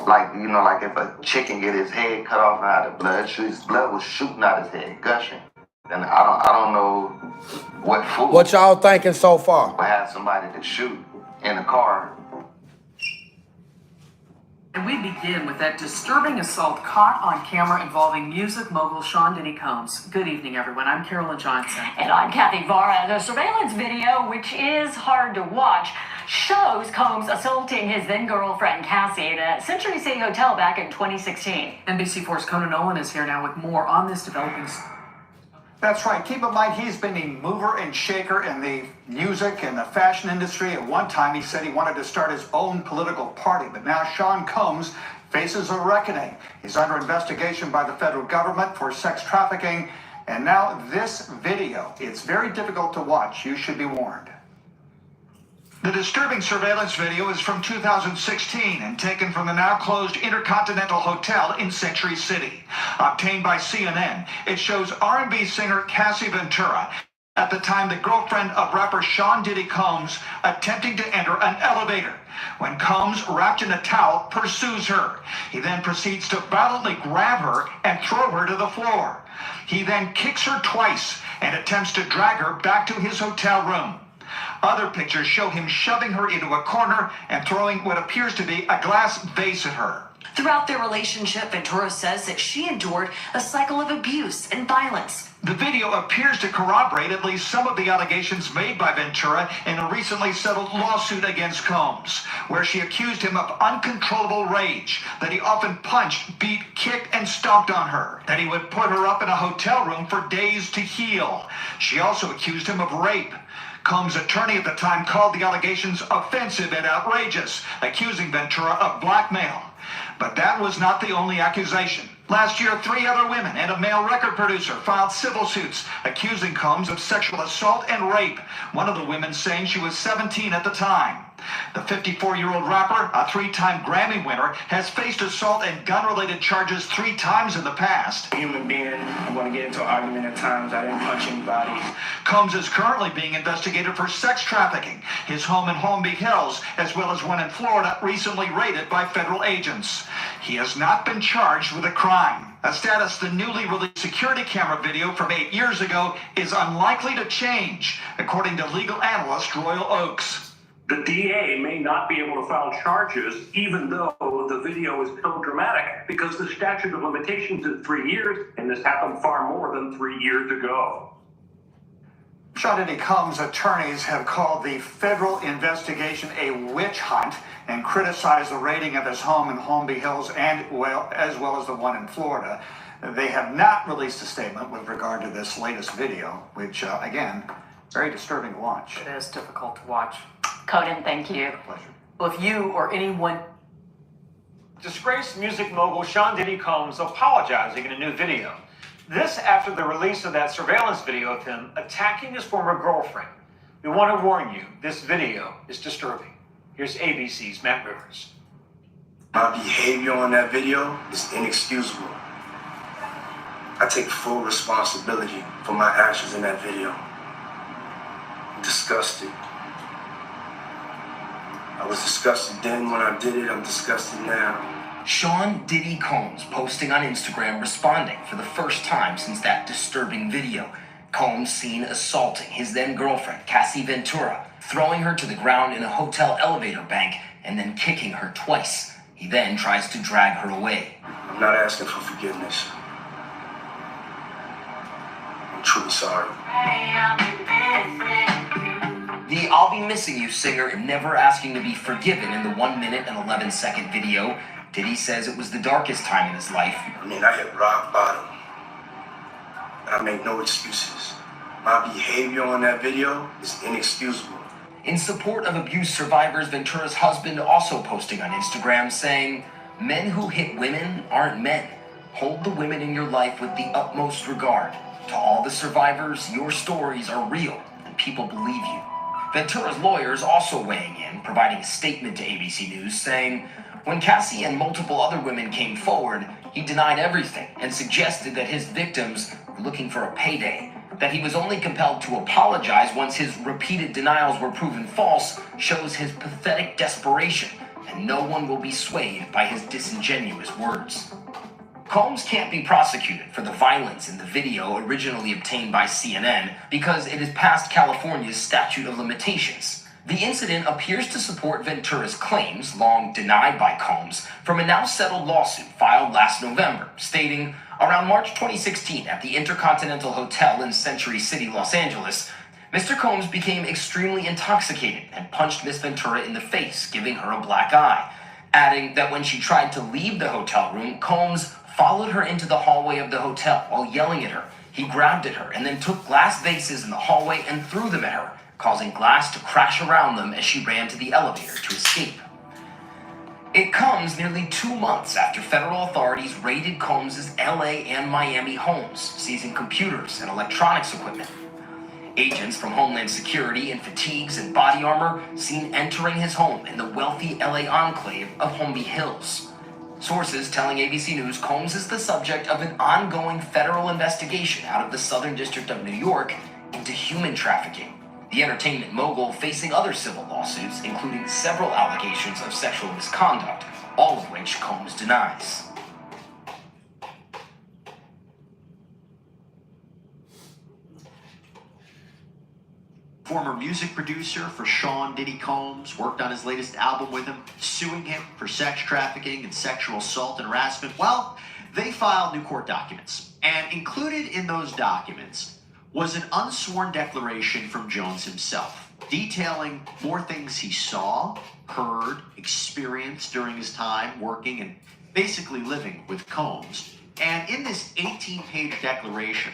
Like, like if a chicken get his head cut off and had the blood, his blood was shooting out his head, gushing. And I don't know what fool. What y'all thinking so far? I had somebody to shoot in the car. And we begin with that disturbing assault caught on camera involving music mogul Sean Diddy Combs. Good evening, everyone. I'm Carolyn Johnson. And I'm Kathy Vara. The surveillance video, which is hard to watch, shows Combs assaulting his then-girlfriend Cassie in a Century City hotel back in 2016. NBC4's Conan Nolan is here now with more on this developing. That's right. Keep in mind, he's been a mover and shaker in the music and the fashion industry. At one time, he said he wanted to start his own political party, but now Sean Combs faces a reckoning. He's under investigation by the federal government for sex trafficking, and now this video. It's very difficult to watch. You should be warned. The disturbing surveillance video is from 2016 and taken from the now closed Intercontinental Hotel in Century City. Obtained by CNN, it shows R&B singer Cassie Ventura At the time, the girlfriend of rapper Sean Diddy Combs attempting to enter an elevator when Combs, wrapped in a towel, pursues her. He then proceeds to violently grab her and throw her to the floor. He then kicks her twice and attempts to drag her back to his hotel room. Other pictures show him shoving her into a corner and throwing what appears to be a glass vase at her. Throughout their relationship, Ventura says that she endured a cycle of abuse and violence. The video appears to corroborate at least some of the allegations made by Ventura in a recently settled lawsuit against Combs, where she accused him of uncontrollable rage, that he often punched, beat, kicked, and stomped on her, that he would put her up in a hotel room for days to heal. She also accused him of rape. Combs' attorney at the time called the allegations offensive and outrageous, accusing Ventura of blackmail. But that was not the only accusation. Last year, 3 other women and a male record producer filed civil suits accusing Combs of sexual assault and rape, one of the women saying she was 17 at the time. The 54-year-old rapper, a 3-time Grammy winner, has faced assault and gun-related charges 3 times in the past. Human being, I'm going to get into an argument at times. I didn't punch anybody. Combs is currently being investigated for sex trafficking. His home in Palm Beach Hills, as well as one in Florida, recently raided by federal agents. He has not been charged with a crime, a status the newly released security camera video from 8 years ago is unlikely to change, according to legal analyst Royal Oakes. The DA may not be able to file charges even though the video is so dramatic because the statute of limitations is 3 years, and this happened far more than 3 years ago. Sean Diddy Combs' attorneys have called the federal investigation a witch hunt and criticized the raiding of his home in Palm Beach Hills as well as the one in Florida. They have not released a statement with regard to this latest video, which, again, very disturbing to watch. It is difficult to watch. Conan, thank you. Pleasure. Well, if you or anyone... Disgraced music mogul Sean Diddy Combs apologizing in a new video. This after the release of that surveillance video of him attacking his former girlfriend. We want to warn you, this video is disturbing. Here's ABC's Matt Rivers. My behavior on that video is inexcusable. I take full responsibility for my actions in that video. I'm disgusted. I was disgusted then when I did it, I'm disgusted now. Sean Diddy Combs posting on Instagram responding for the first time since that disturbing video. Combs seen assaulting his then girlfriend, Cassie Ventura, throwing her to the ground in a hotel elevator bank and then kicking her twice. He then tries to drag her away. I'm not asking for forgiveness. I'm truly sorry. The I'll Be Missing You singer never asking to be forgiven in the 1 minute and 11-second video. Diddy says it was the darkest time in his life. I mean, I hit rock bottom. And I make no excuses. My behavior on that video is inexcusable. In support of abuse survivors, Ventura's husband also posting on Instagram saying, "Men who hit women aren't men. Hold the women in your life with the utmost regard. To all the survivors, your stories are real and people believe you." Ventura's lawyers also weighing in, providing a statement to ABC News saying, when Cassie and multiple other women came forward, he denied everything and suggested that his victims were looking for a payday. That he was only compelled to apologize once his repeated denials were proven false shows his pathetic desperation, and no one will be swayed by his disingenuous words. Combs can't be prosecuted for the violence in the video originally obtained by CNN because it is past California's statute of limitations. The incident appears to support Ventura's claims, long denied by Combs, from a now settled lawsuit filed last November, stating, around March 2016 at the Intercontinental Hotel in Century City, Los Angeles, Mr. Combs became extremely intoxicated and punched Miss Ventura in the face, giving her a black eye, adding that when she tried to leave the hotel room, Combs followed her into the hallway of the hotel while yelling at her. He grabbed at her and then took glass vases in the hallway and threw them at her, causing glass to crash around them as she ran to the elevator to escape. It comes nearly 2 months after federal authorities raided Combs' LA and Miami homes, seizing computers and electronics equipment. Agents from Homeland Security in fatigues and body armor seen entering his home in the wealthy LA enclave of Palm Beach Hills. Sources telling ABC News Combs is the subject of an ongoing federal investigation out of the Southern District of New York into human trafficking. The entertainment mogul facing other civil lawsuits, including several allegations of sexual misconduct, all of which Combs denies. Former music producer for Sean Diddy Combs, worked on his latest album with him, suing him for sex trafficking and sexual assault and harassment. Well, they filed new court documents, and included in those documents was an unsworn declaration from Jones himself, detailing more things he saw, heard, experienced during his time working and basically living with Combs. And in this 18-page declaration,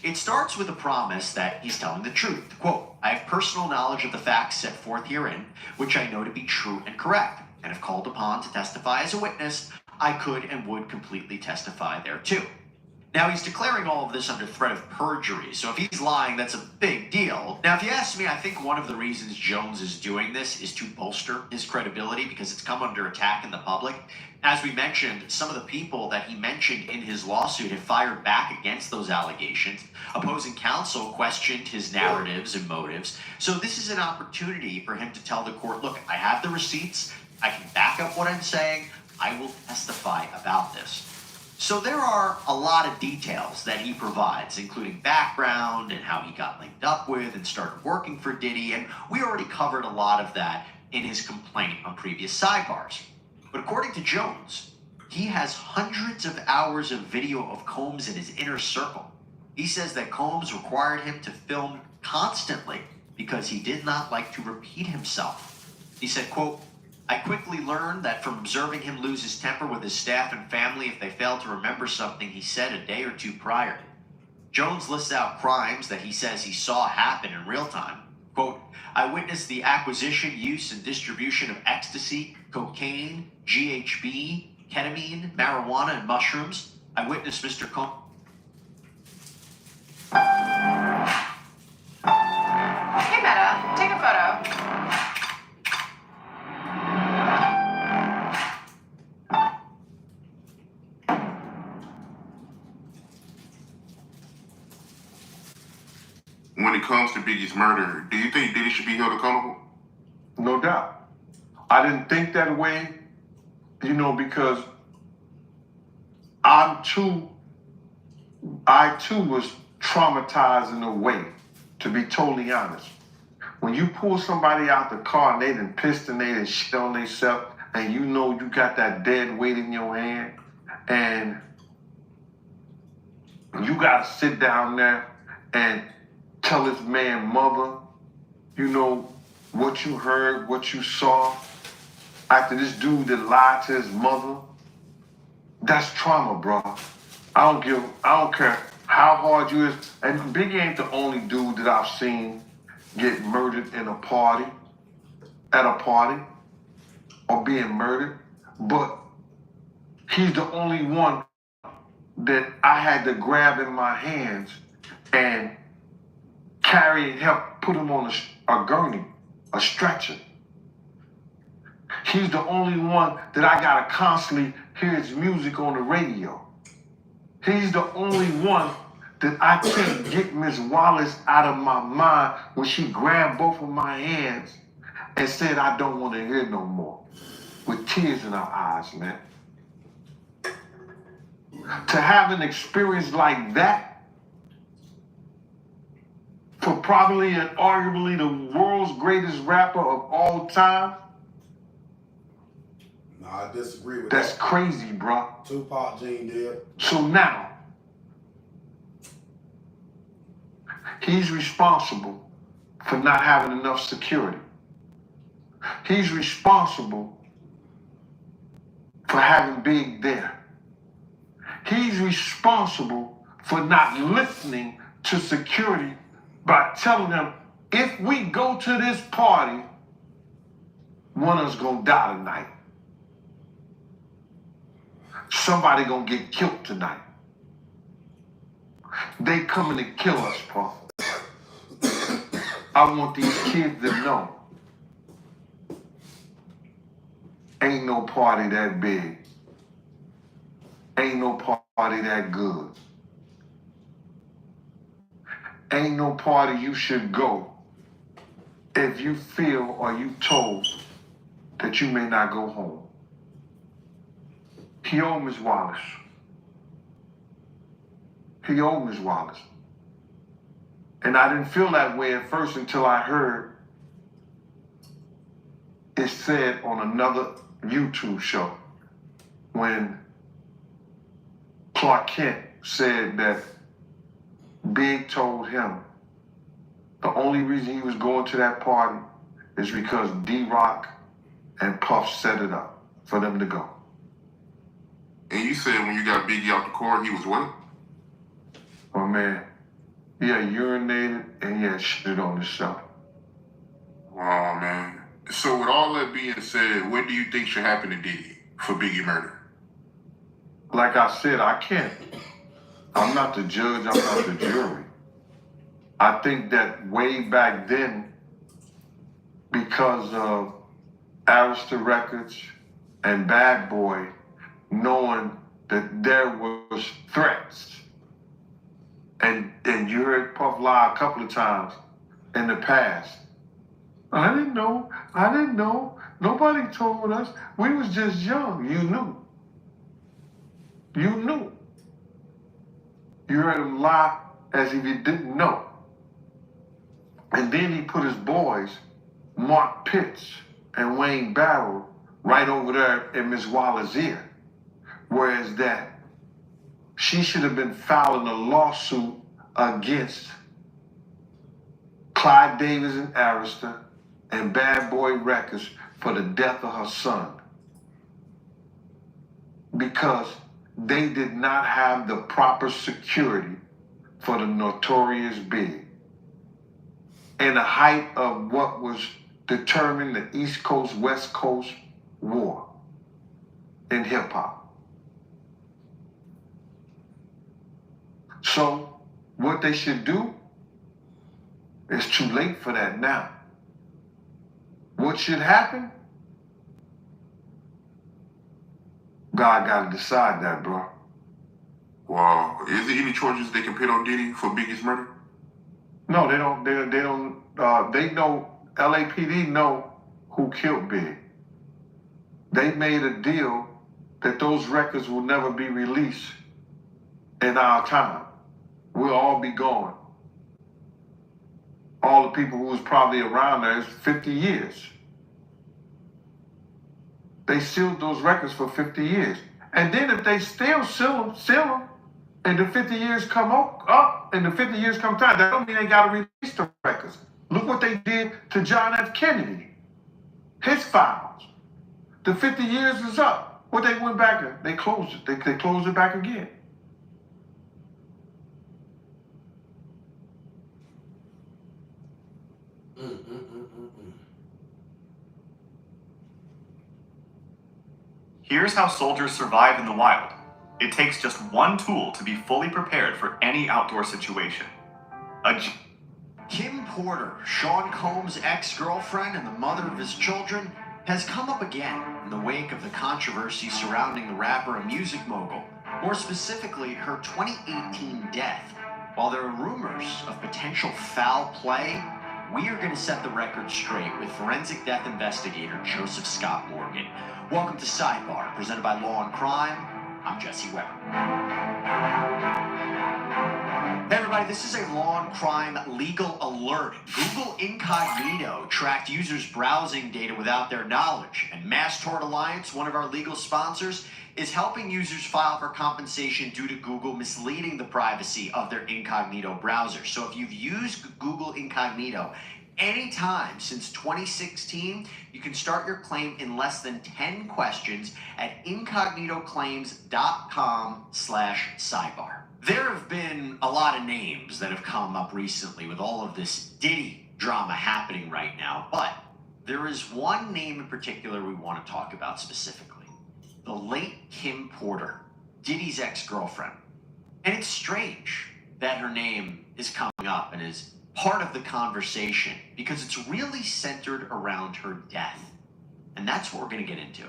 it starts with a promise that he's telling the truth. Quote, I have personal knowledge of the facts set forth herein, which I know to be true and correct, and if called upon to testify as a witness, I could and would completely testify thereto. Now, he's declaring all of this under threat of perjury, so if he's lying, that's a big deal. Now, if you ask me, I think one of the reasons Jones is doing this is to bolster his credibility because it's come under attack in the public. As we mentioned, some of the people that he mentioned in his lawsuit have fired back against those allegations. Opposing counsel questioned his narratives and motives. So this is an opportunity for him to tell the court, look, I have the receipts, I can back up what I'm saying, I will testify about this. So there are a lot of details that he provides, including background and how he got linked up with and started working for Diddy, and we already covered a lot of that in his complaint on previous sidebars. But according to Jones, he has hundreds of hours of video of Combs in his inner circle. He says that Combs required him to film constantly because he did not like to repeat himself. He said, quote, I quickly learned that from observing him lose his temper with his staff and family if they failed to remember something he said a day or two prior. Jones lists out crimes that he says he saw happen in real time. Quote, I witnessed the acquisition, use, and distribution of ecstasy, cocaine, GHB, ketamine, marijuana, and mushrooms. I witnessed Mr. Combs. Hey, Meta, take a photo. When it comes to Biggie's murder, do you think Diddy should be held accountable? No doubt. I didn't think that way, because I too was traumatized in a way, to be totally honest. When you pull somebody out the car and they done pissed and they done shit on themselves, and you got that dead weight in your hand, and you gotta sit down there and tell this man, mother, what you heard, what you saw, after this dude that lied to his mother. That's trauma, bro. I don't care how hard you is. And Biggie ain't the only dude that I've seen get murdered at a party, or being murdered. But he's the only one that I had to grab in my hands and carry and help put him on a gurney, a stretcher. He's the only one that I gotta constantly hear his music on the radio. He's the only one that I can't get Miss Wallace out of my mind when she grabbed both of my hands and said, I don't want to hear no more, with tears in her eyes, man. To have an experience like that, for probably and arguably the world's greatest rapper of all time. No, I disagree with That's that. crazy, bro. Tupac, Gene did. So now, he's responsible for not having enough security. He's responsible for having Big there. He's responsible for not listening to security by telling them, if we go to this party, one of us gonna die tonight. Somebody gonna get killed tonight. They coming to kill us, bro. I want these kids to know, ain't no party that big. Ain't no party that good. ain't no party you should go if you feel or you told that you may not go home. He owed Miss Wallace. He owed Miss Wallace. And I didn't feel that way at first until I heard it said on another YouTube show when Clark Kent said that Big told him the only reason he was going to that party is because D-Rock and Puff set it up for them to go. And you said when you got Biggie out the court, he was what? Oh man, he had urinated and he had shit on himself. Oh man. So with all that being said, what do you think should happen to Diddy for Biggie murder? Like I said, I can't. I'm not the judge, I'm not the jury. I think that way back then, because of Arista Records and Bad Boy knowing that there was threats, and you heard Puff lie a couple of times in the past. I didn't know, nobody told us, we was just young, you knew. You knew. You heard him lie as if he didn't know. And then he put his boys, Mark Pitts and Wayne Barrow, right over there in Miss Waller's ear. Whereas that she should have been filing a lawsuit against Clyde Davis and Arista and Bad Boy Records for the death of her son. Because they did not have the proper security for the Notorious Big. In the height of what was determined the East Coast, West Coast war in hip hop. So what they should do, it's too late for that now. What should happen? God gotta decide that, bro. Wow. Is there any charges they can put on Diddy for Biggie's murder? No, they don't. They know, LAPD know who killed Big. They made a deal that those records will never be released in our time. We'll all be gone. All the people who was probably around there is 50 years. They sealed those records for 50 years. And then if they still seal them, and the 50 years come up, and the 50 years come time, that don't mean they gotta release the records. Look what they did to John F. Kennedy. His files. The 50 years is up. What they went back and they closed it. They closed it back again. Here's how soldiers survive in the wild. It takes just one tool to be fully prepared for any outdoor situation. Kim Porter, Sean Combs' ex-girlfriend and the mother of his children, has come up again in the wake of the controversy surrounding the rapper and music mogul, more specifically her 2018 death. While there are rumors of potential foul play, we are going to set the record straight with forensic death investigator Joseph Scott Morgan. Welcome to Sidebar, presented by Law and Crime. I'm Jesse Weber. Hey everybody, this is a Law and Crime legal alert. Google Incognito tracked users' browsing data without their knowledge, and Mass Tort Alliance, one of our legal sponsors, is helping users file for compensation due to Google misleading the privacy of their incognito browser. So if you've used Google Incognito anytime since 2016, you can start your claim in less than 10 questions at incognitoclaims.com/sidebar. There have been a lot of names that have come up recently with all of this Diddy drama happening right now, but there is one name in particular we want to talk about specifically. The late Kim Porter, Diddy's ex-girlfriend. And it's strange that her name is coming up and is part of the conversation because it's really centered around her death. And that's what we're going to get into.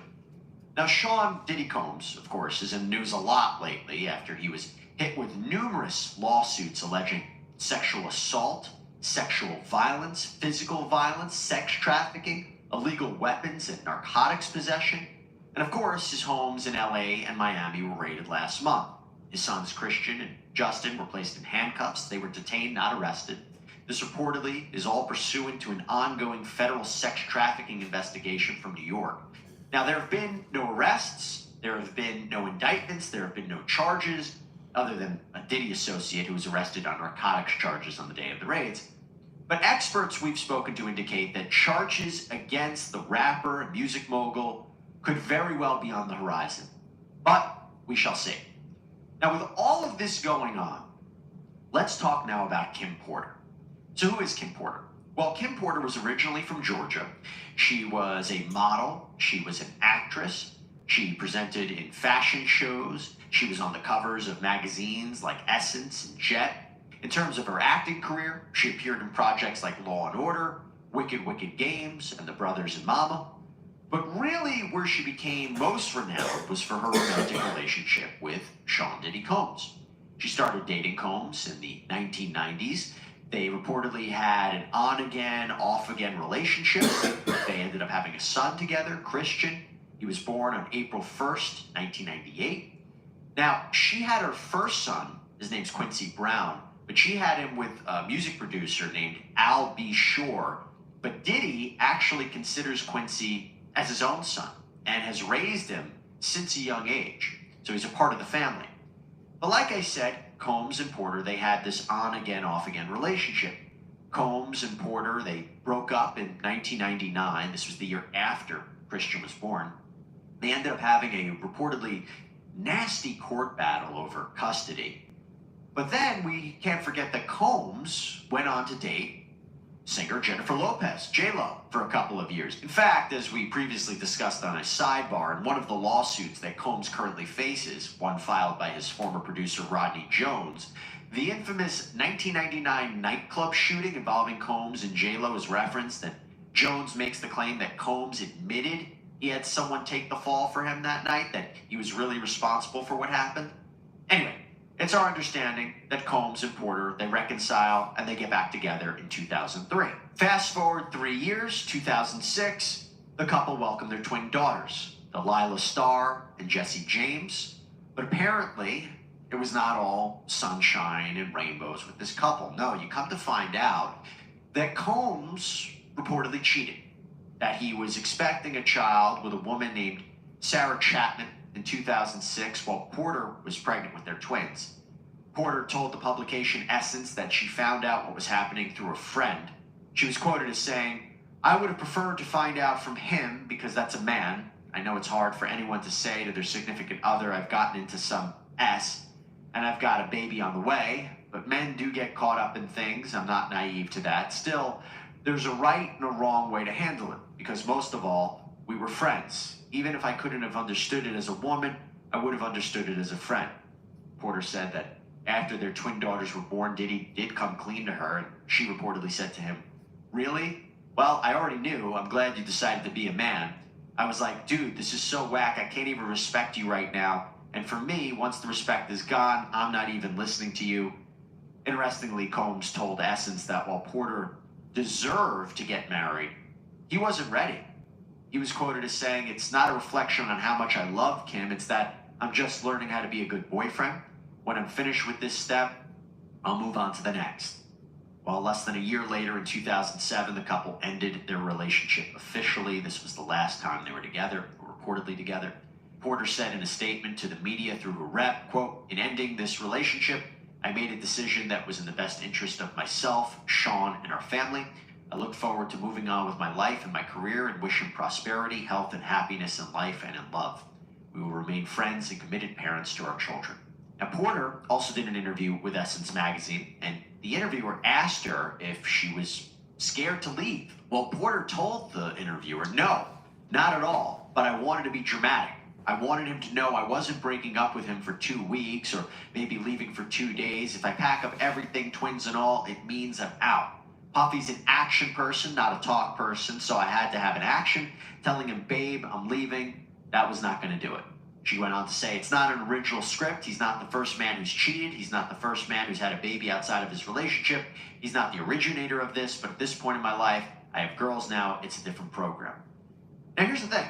Now, Sean Diddy Combs, of course, is in the news a lot lately after he was hit with numerous lawsuits alleging sexual assault, sexual violence, physical violence, sex trafficking, illegal weapons and narcotics possession. And of course, his homes in LA and Miami were raided last month. His sons Christian and Justin were placed in handcuffs. They were detained, not arrested. This reportedly is all pursuant to an ongoing federal sex trafficking investigation from New York. Now, there have been no arrests, there have been no indictments, there have been no charges, other than a Diddy associate who was arrested on narcotics charges on the day of the raids. But experts we've spoken to indicate that charges against the rapper and music mogul could very well be on the horizon. But we shall see. Now, with all of this going on, let's talk now about Kim Porter. So who is Kim Porter? Well, Kim Porter was originally from Georgia. She was a model. She was an actress. She presented in fashion shows. She was on the covers of magazines like Essence and Jet. In terms of her acting career, she appeared in projects like Law & Order, Wicked Wicked Games, and The Brothers and Mama. But really, where she became most renowned was for her romantic relationship with Sean Diddy Combs. She started dating Combs in the 1990s. They reportedly had an on-again, off-again relationship. They ended up having a son together, Christian. He was born on April 1st, 1998. Now, she had her first son, his name's Quincy Brown, but she had him with a music producer named Al B. Shore. But Diddy actually considers Quincy as his own son and has raised him since a young age. So he's a part of the family. But like I said, Combs and Porter, they had this on-again, off-again relationship. Combs and Porter, they broke up in 1999. This was the year after Christian was born. They ended up having a reportedly nasty court battle over custody. But then we can't forget that Combs went on to date singer Jennifer Lopez, J-Lo, for a couple of years. In fact, as we previously discussed on a sidebar, in one of the lawsuits that Combs currently faces, one filed by his former producer Rodney Jones, the infamous 1999 nightclub shooting involving Combs and J-Lo is referenced, and Jones makes the claim that Combs admitted he had someone take the fall for him that night, that he was really responsible for what happened. Anyway, it's our understanding that Combs and Porter, they reconcile and they get back together in 2003. Fast forward 3 years, 2006, the couple welcomed their twin daughters, Delilah Starr and Jessie James. But apparently, it was not all sunshine and rainbows with this couple. No, you come to find out that Combs reportedly cheated, that he was expecting a child with a woman named Sarah Chapman in 2006 while Porter was pregnant with their twins. Porter told the publication Essence that she found out what was happening through a friend. She was quoted as saying, "I would have preferred to find out from him because that's a man. I know it's hard for anyone to say to their significant other, I've gotten into some S and I've got a baby on the way, but men do get caught up in things. I'm not naive to that. Still, there's a right and a wrong way to handle it because most of all, we were friends. Even if I couldn't have understood it as a woman, I would have understood it as a friend." Porter said that after their twin daughters were born, Diddy did come clean to her, and she reportedly said to him, "Really? Well, I already knew. I'm glad you decided to be a man." I was like, "Dude, this is so whack. I can't even respect you right now. And for me, once the respect is gone, I'm not even listening to you." Interestingly, Combs told Essence that while Porter deserved to get married, he wasn't ready. He was quoted as saying, "It's not a reflection on how much I love Kim. It's that I'm just learning how to be a good boyfriend. When I'm finished with this step, I'll move on to the next." Well, less than a year later in 2007, the couple ended their relationship officially. This was the last time they were together, or reportedly together. Porter said in a statement to the media through a rep, quote, "In ending this relationship, I made a decision that was in the best interest of myself, Sean, and our family. I look forward to moving on with my life and my career and wish him prosperity, health, and happiness in life and in love. We will remain friends and committed parents to our children." Now, Porter also did an interview with Essence magazine, and the interviewer asked her if she was scared to leave. Well, Porter told the interviewer, "No, not at all, but I wanted to be dramatic. I wanted him to know I wasn't breaking up with him for 2 weeks or maybe leaving for 2 days. If I pack up everything, twins and all, it means I'm out. Puffy's an action person, not a talk person, so I had to have an action. Telling him, babe, I'm leaving, that was not going to do it." She went on to say, it's not an original script. He's not the first man who's cheated. He's not the first man who's had a baby outside of his relationship. He's not the originator of this, but at this point in my life, I have girls now. It's a different program. Now, here's the thing.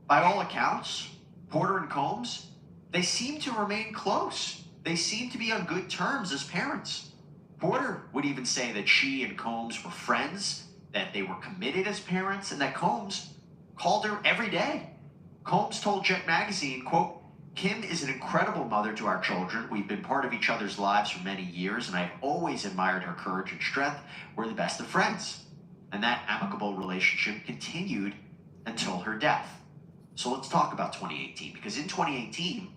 By all accounts, Porter and Combs, they seem to remain close. They seem to be on good terms as parents. Porter would even say that she and Combs were friends, that they were committed as parents, and that Combs called her every day. Combs told Jet Magazine, quote, Kim is an incredible mother to our children. We've been part of each other's lives for many years, and I've always admired her courage and strength. We're the best of friends. And that amicable relationship continued until her death. So let's talk about 2018, because in 2018,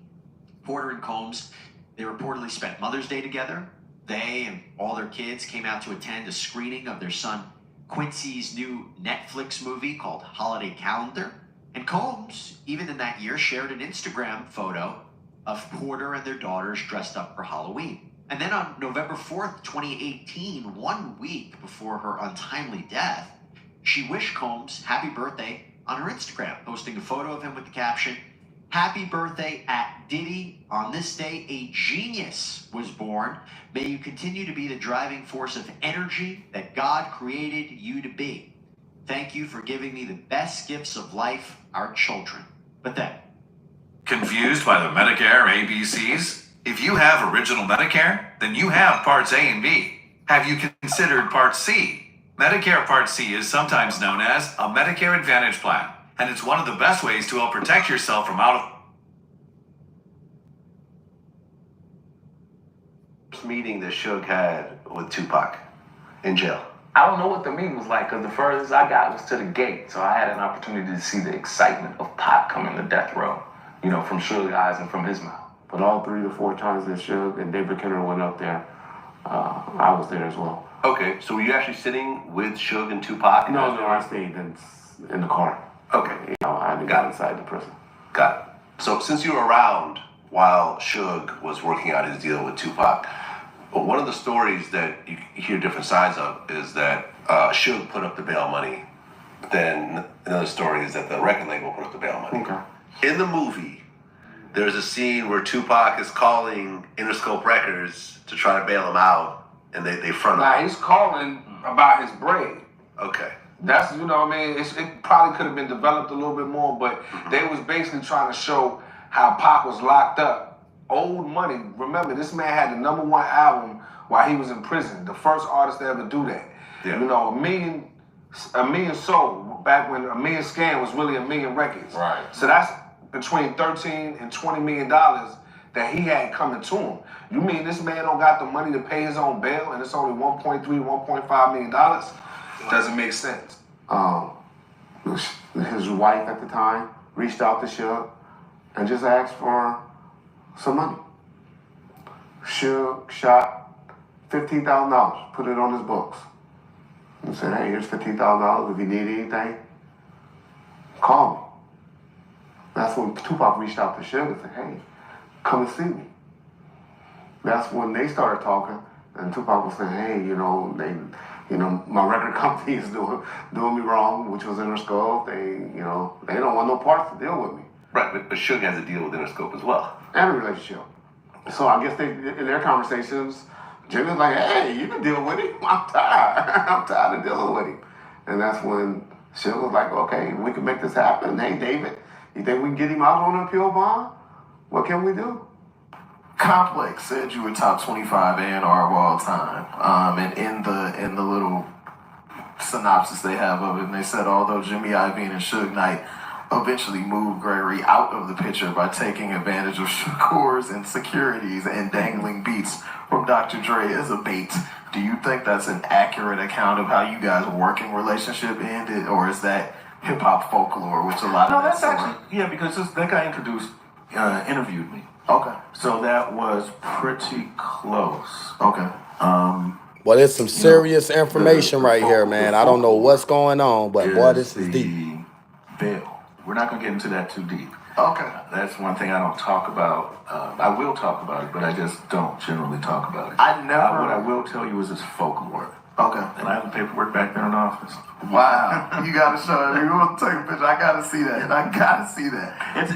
Porter and Combs, they reportedly spent Mother's Day together. They and all their kids came out to attend a screening of their son Quincy's new Netflix movie called Holiday Calendar. And Combs, even in that year, shared an Instagram photo of Porter and their daughters dressed up for Halloween. And then on November 4th, 2018, 1 week before her untimely death, she wished Combs happy birthday on her Instagram, posting a photo of him with the caption, Happy birthday at Diddy. On this day, a genius was born. May you continue to be the driving force of energy that God created you to be. Thank you for giving me the best gifts of life, our children. But then, confused by the Medicare ABCs? If you have original Medicare, then you have Parts A and B. Have you considered Part C? Medicare Part C is sometimes known as a Medicare Advantage plan, and it's one of the best ways to help protect yourself from meeting that Suge had with Tupac in jail. I don't know what the meeting was like, because the furthest I got was to the gate, so I had an opportunity to see the excitement of Pac coming to death row, you know, from Suge's eyes and from his mouth. But all 3 to 4 times that Suge and David Kenner went up there, I was there as well. Okay, so were you actually sitting with Suge and Tupac? No, I stayed in the car. Okay. You know, I didn't go inside the prison. Got it. So since you were around while Suge was working out his deal with Tupac, but one of the stories that you hear different sides of is that Suge put up the bail money. Then another story is that the record label put up the bail money. Okay. In the movie, there's a scene where Tupac is calling Interscope Records to try to bail him out, and they front him. Nah, he's calling about his braid. Okay. That's, you know what I mean? It probably could have been developed a little bit more, but they was basically trying to show how Pac was locked up. Old money. Remember, this man had the #1 album while he was in prison. The first artist to ever do that. Yeah. You know, a million sold back when a million scan was really a million records. Right. So that's between $13 and $20 million that he had coming to him. You mean this man don't got the money to pay his own bail and it's only $1.3, $1.5 million? Doesn't make sense. His wife at the time reached out to Suge and just asked for some money. Suge shot $15,000, put it on his books, and said, hey, here's $15,000. If you need anything, call me. That's when Tupac reached out to Suge and said, hey, come and see me. That's when they started talking, and Tupac was saying, hey, my record company is doing me wrong, which was Interscope. They don't want no parts to deal with me. Right, but Suge has a deal with Interscope as well. And a relationship. So I guess in their conversations, Jimmy was like, hey, you can deal with him. I'm tired. I'm tired of dealing with him. And that's when Suge was like, okay, we can make this happen. Hey, David, you think we can get him out on an appeal bond? What can we do? Complex said you were top 25 A&R of all time. And in the little synopsis they have of it, and they said although Jimmy Iovine and Suge Knight eventually moved Gregory out of the picture by taking advantage of Shakur's insecurities and dangling beats from Dr. Dre as a bait, do you think that's an accurate account of how you guys' working relationship ended, or is that hip-hop folklore, which a lot of that's actually, yeah, because that guy interviewed me. Okay. So that was pretty close. Okay. Well, there's some serious information right here, man. I don't know what's going on, but boy, this is deep. Bail. We're not going to get into that too deep. Okay. That's one thing I don't talk about. I will talk about it, but I just don't generally talk about it. I never. What I will tell you is it's folklore. Okay. And I have the paperwork back there in the office. Wow. You got to show me. We're going to take a picture. I got to see that. It's